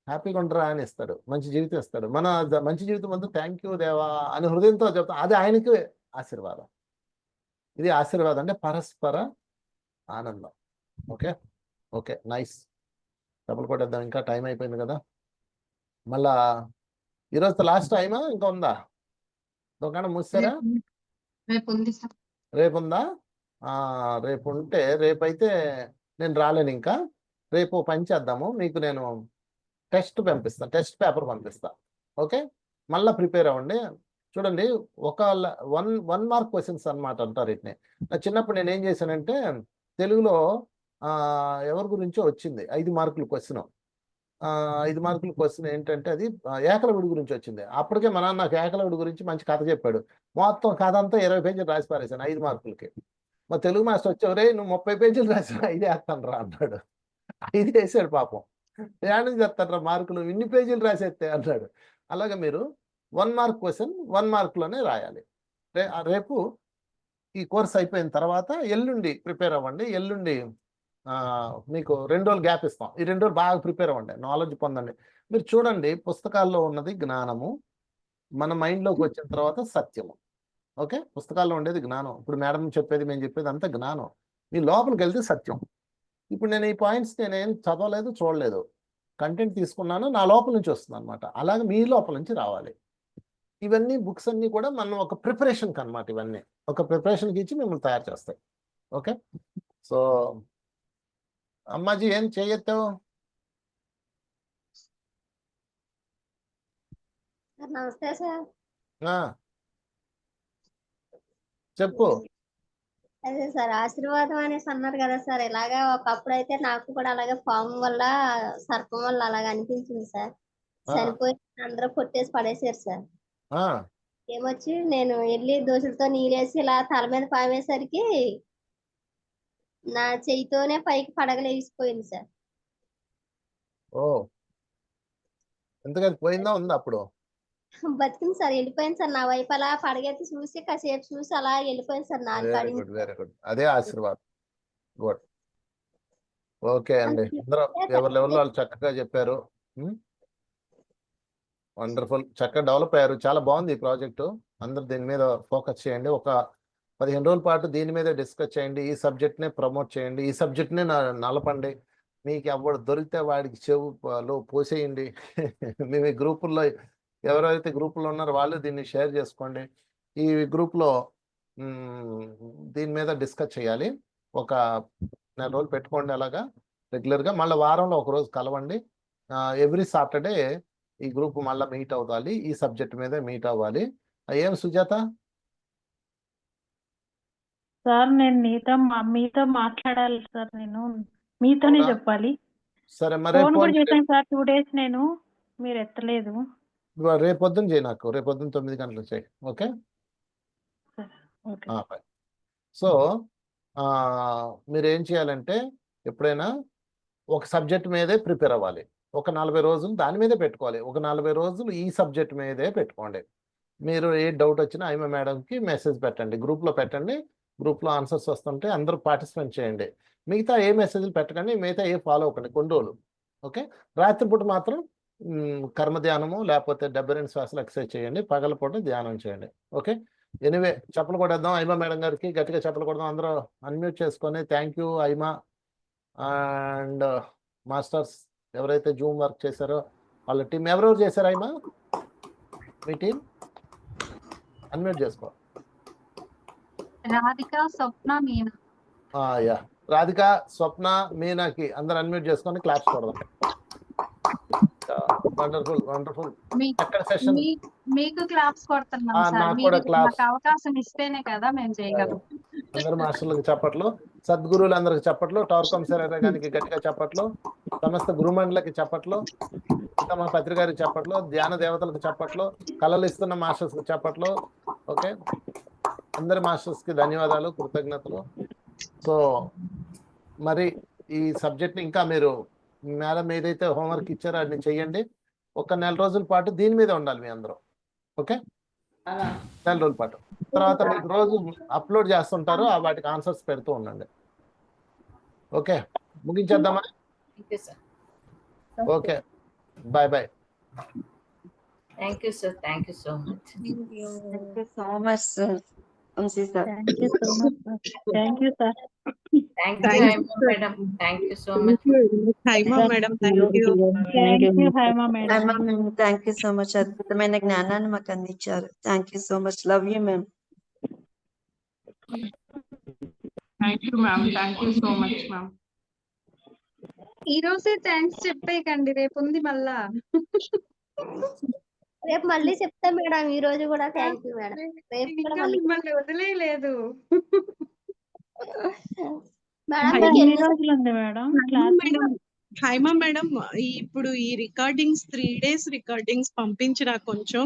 B: హ్యాపీగా ఉండరా అని ఇస్తాడు, మంచి జీవితం ఇస్తాడు. మన మంచి జీవితం అంతా థ్యాంక్ యూ దేవా అని హృదయంతో చెప్తాం, అది ఆయనకి ఆశీర్వాదం. ఇది ఆశీర్వాదం అంటే పరస్పర ఆనందం. Okay okay, nice. డబ్బులు కొట్టేద్దాం, ఇంకా టైం అయిపోయింది కదా. మళ్ళా ఈరోజు లాస్ట్ టైమా ఇంకా ఉందా? దుకాణం మూసారా? రేపు ఉందా? రేపు ఉంటే రేపైతే నేను రాలేను. ఇంకా రేపు పని చేద్దాము, మీకు నేను టెస్ట్ పంపిస్తాను, టెస్ట్ పేపర్ పంపిస్తా. ఓకే, మళ్ళీ ప్రిపేర్ అవ్వండి. చూడండి, ఒక 1 మార్క్ క్వశ్చన్స్ అనమాట అంటారు వీటిని. చిన్నప్పుడు నేను ఏం చేశానంటే తెలుగులో ఎవరి గురించో వచ్చింది 5 మార్కుల క్వశ్చన్. 5 మార్కుల క్వశ్చన్ ఏంటంటే అది ఏకలవుడి గురించి వచ్చింది. అప్పటికే మా నాన్న నాకు ఏకలవుడి గురించి మంచి కథ చెప్పాడు. మొత్తం కథ అంతా 20 పేజీలు రాసి పారేసాను 5 మార్కులకి. మా తెలుగు మాస్టర్ వచ్చి, రే నువ్వు 30 పేజీలు రాసిన 5 వేస్తాను రా అన్నాడు. 5 వేసాడు పాపం. ఏడాది చెప్తాను రా మార్కులు, ఇన్ని పేజీలు రాసేస్తే అన్నాడు. అలాగే మీరు 1 మార్క్ క్వశ్చన్ 1 మార్కులోనే రాయాలి. రేపు ఈ కోర్స్ అయిపోయిన తర్వాత ఎల్లుండి ప్రిపేర్ అవ్వండి. ఎల్లుండి మీకు 2 రోజులు గ్యాప్ ఇస్తాం. ఈ 2 రోజులు బాగా ప్రిపేర్ అవ్వండి, నాలెడ్జ్ పొందండి. మీరు చూడండి, పుస్తకాల్లో ఉన్నది జ్ఞానము, మన మైండ్లోకి వచ్చిన తర్వాత సత్యము. ఓకే, పుస్తకాల్లో ఉండేది జ్ఞానం. ఇప్పుడు మేడం చెప్పేది, మేము చెప్పేది అంతా జ్ఞానం. మీ లోపలికి వెళ్తే సత్యం. ఇప్పుడు నేను ఈ పాయింట్స్ నేనేం చదవలేదు, చూడలేదు, కంటెంట్ తీసుకున్నాను, నా లోపల నుంచి వస్తుంది అనమాట. అలాగే మీ లోపల నుంచి రావాలి. ఇవన్నీ బుక్స్ అన్నీ కూడా మనం ఒక ప్రిపరేషన్కి అనమాట. ఇవన్నీ ఒక ప్రిపరేషన్కి ఇచ్చి మిమ్మల్ని తయారు చేస్తాయి. ఓకే, సో అమ్మాజీ ఏం చేయొద్దావు?
S: నమస్తే సార్.
B: చెప్పు.
S: అదే సార్, ఆశీర్వాదం అనేసి అన్నారు కదా సార్. ఇలాగా ఒకప్పుడు అయితే నాకు కూడా అలాగే పాము వల్ల సర్పం వల్ల అలాగ అనిపించింది సార్. చనిపోయి అందరూ కొట్టేసి పడేసారు సార్. ఏమొచ్చి నేను వెళ్ళి దోశలతో నీళ్ళేసి ఇలా తల మీద పామేసరికి నా చెయ్యితోనే పైకి పడగలేసిపోయింది సార్.
B: ఓ, ఎంతగా పోయిందా ఉందా? అప్పుడు
S: బతికింది సార్, వెళ్ళిపోయింది సార్. నా వైపు అలా పడగెత్తి చూసి కాసేపు చూసి అలా వెళ్ళిపోయింది sir.
B: Very good, very good. అదే ఆశీర్వాదం. గుడ్. ఓకే అండి, అందరూ ఎవరి లెవెల్లో వాళ్ళు చక్కగా చెప్పారు. వండర్ఫుల్, చక్కగా డెవలప్ అయ్యారు. చాలా బాగుంది ఈ ప్రాజెక్టు. అందరూ దీని మీద ఫోకస్ చేయండి. ఒక 15 రోజుల పాటు దీని మీద డిస్కస్ చేయండి. ఈ సబ్జెక్ట్నే ప్రమోట్ చేయండి, ఈ సబ్జెక్ట్నే నలపండి. మీకు ఎవరు దొరికితే వాడికి చెవులో పోసేయండి. మేము ఈ గ్రూపుల్లో ఎవరైతే గ్రూపుల్లో ఉన్నారో వాళ్ళు దీన్ని షేర్ చేసుకోండి. ఈ గ్రూప్లో దీని మీద డిస్కస్ చేయాలి. ఒక 4 రోజులు పెట్టుకోండి అలాగా రెగ్యులర్గా. మళ్ళీ వారంలో ఒక రోజు కలవండి. ఎవ్రీ సాటర్డే ఈ గ్రూప్ మళ్ళీ మీట్ అవ్వాలి, ఈ సబ్జెక్ట్ మీద మీట్ అవ్వాలి. ఏం సుజాత?
E: సార్ నేను మీతో మాట్లాడాలి సార్. నేను మీతోనే చెప్పాలి.
B: సరే, మరి
E: ఫోన్ కూడా చేశాను సార్ 2 days, నేను మీరు ఎత్తలేదు.
B: రేపు పొద్దున్న చేయి, నాకు రేపు పొద్దున్న 9 గంటలకు చేయి. ఓకే, సో మీరు ఏం చేయాలంటే ఎప్పుడైనా ఒక సబ్జెక్ట్ మీదే ప్రిపేర్ అవ్వాలి. ఒక 40 రోజులు దాని మీదే పెట్టుకోవాలి. ఒక 40 రోజులు ఈ సబ్జెక్ట్ మీదే పెట్టుకోండి. మీరు ఏ డౌట్ వచ్చినా ఐమ మేడంకి మెసేజ్ పెట్టండి, గ్రూప్లో పెట్టండి. గ్రూప్లో ఆన్సర్స్ వస్తుంటే అందరూ పార్టిసిపేట్ చేయండి. మిగతా ఏ మెసేజ్లు పెట్టకండి, మిగతా ఏ ఫాలో అవ్వకండి కొన్ని రోజులు. ఓకే, రాత్రిపూట మాత్రం కర్మ ధ్యానము లేకపోతే 72 శ్వాసలు ఎక్సర్సైజ్ చేయండి, పగలపూట ధ్యానం చేయండి. ఓకే, ఎనివే చెప్పలు కొడేద్దాం ఐమా మేడం గారికి, గట్టిగా చెప్పలు కొడదాం. అందరూ అన్మ్యూట్ చేసుకొని థ్యాంక్ యూ ఐమా అండ్ మాస్టర్స్ ఎవరైతే జూమ్ వర్క్ చేశారో వాళ్ళ టీం. ఎవరెవరు చేశారు ఐమా మీ టీం? అన్మ్యూట్ చేసుకో.
A: రాధిక, స్వప్న, మీనా.
B: యా, రాధిక, స్వప్న, మీనాకి అందరు అన్మ్యూట్ చేసుకొని క్లాప్స్ కొడదాం. Wonderful wonderful.
A: మీ-
B: ఎక్కడ సెషన్?
A: మీకు క్లాప్స్ కొడుతున్నాం సార్.
B: నాకు
A: మీరు
B: కూడా క్లాప్స్.
A: మాకు అవకాశం ఇస్తేనే కదా మేము చేయగలం.
B: అందరు మాస్టర్లకు చప్పట్లు, సద్గురువులందరికి చప్పట్లు, టవర్ కౌన్సిలర్ గారికి గట్టిగా చప్పట్లు, సమస్త గురుమండలకి చప్పట్లు, సీతమ్మ పత్రి గారికి చప్పట్లు, ధ్యాన దేవతలకు చప్పట్లు, కళలు ఇస్తున్న మాస్టర్స్ కి చప్పట్లు. ఓకే, అందరి మాస్టర్స్ కి ధన్యవాదాలు, కృతజ్ఞతలు. సో మరి ఈ సబ్జెక్ట్ ని ఇంకా మీరు మేడం ఏదైతే హోంవర్క్ ఇచ్చారో అది చెయ్యండి. ఒక 4 రోజుల పాటు దీని మీద ఉండాలి మీ అందరూ. ఓకే, 4 రోజుల పాటు. తర్వాత మీకు రోజు అప్లోడ్ చేస్తుంటారు, వాటికి ఆన్సర్స్ పెడుతూ ఉండండి. ఓకే, ముగించేద్దామా? Okay, bye bye.
F: Thank you sir, thank you so much.
N: Thank you so much, sir. Vamsi sir.
E: Thank you so much, sir. Thank you, sir.
F: Thank you Haima madam, thank you so much.
I: Haima madam, thank you.
E: Thank you, Haima madam.
N: Hi ma'am, thank you so much. అద్భుతమైన జ్ఞానాన్ని మాకు అందించారు. Thank you so much. Love you ma'am.
L: Thank you ma'am, thank you so much ma'am.
A: ఈ రోజే thanks చెప్పేయకండి, రేపు ఉంది మళ్ళా.
S: రేపు మళ్ళీ చెప్తా మేడం. ఈ రోజు కూడా థ్యాంక్ యూ మేడం. రేపు కూడా
A: ఇంకా
S: మళ్ళీ
A: మిమ్మల్ని వదిలేయలేదు.
S: మేడం
E: ఇంకా
S: మీకు
E: ఎన్ని
S: ఎన్ని
E: రోజులు ఉంది మేడం క్లాస్?
I: హైమా మేడం, ఇప్పుడు ఈ రికార్డింగ్స్ 3 days రికార్డింగ్స్ పంపించినా కొంచెం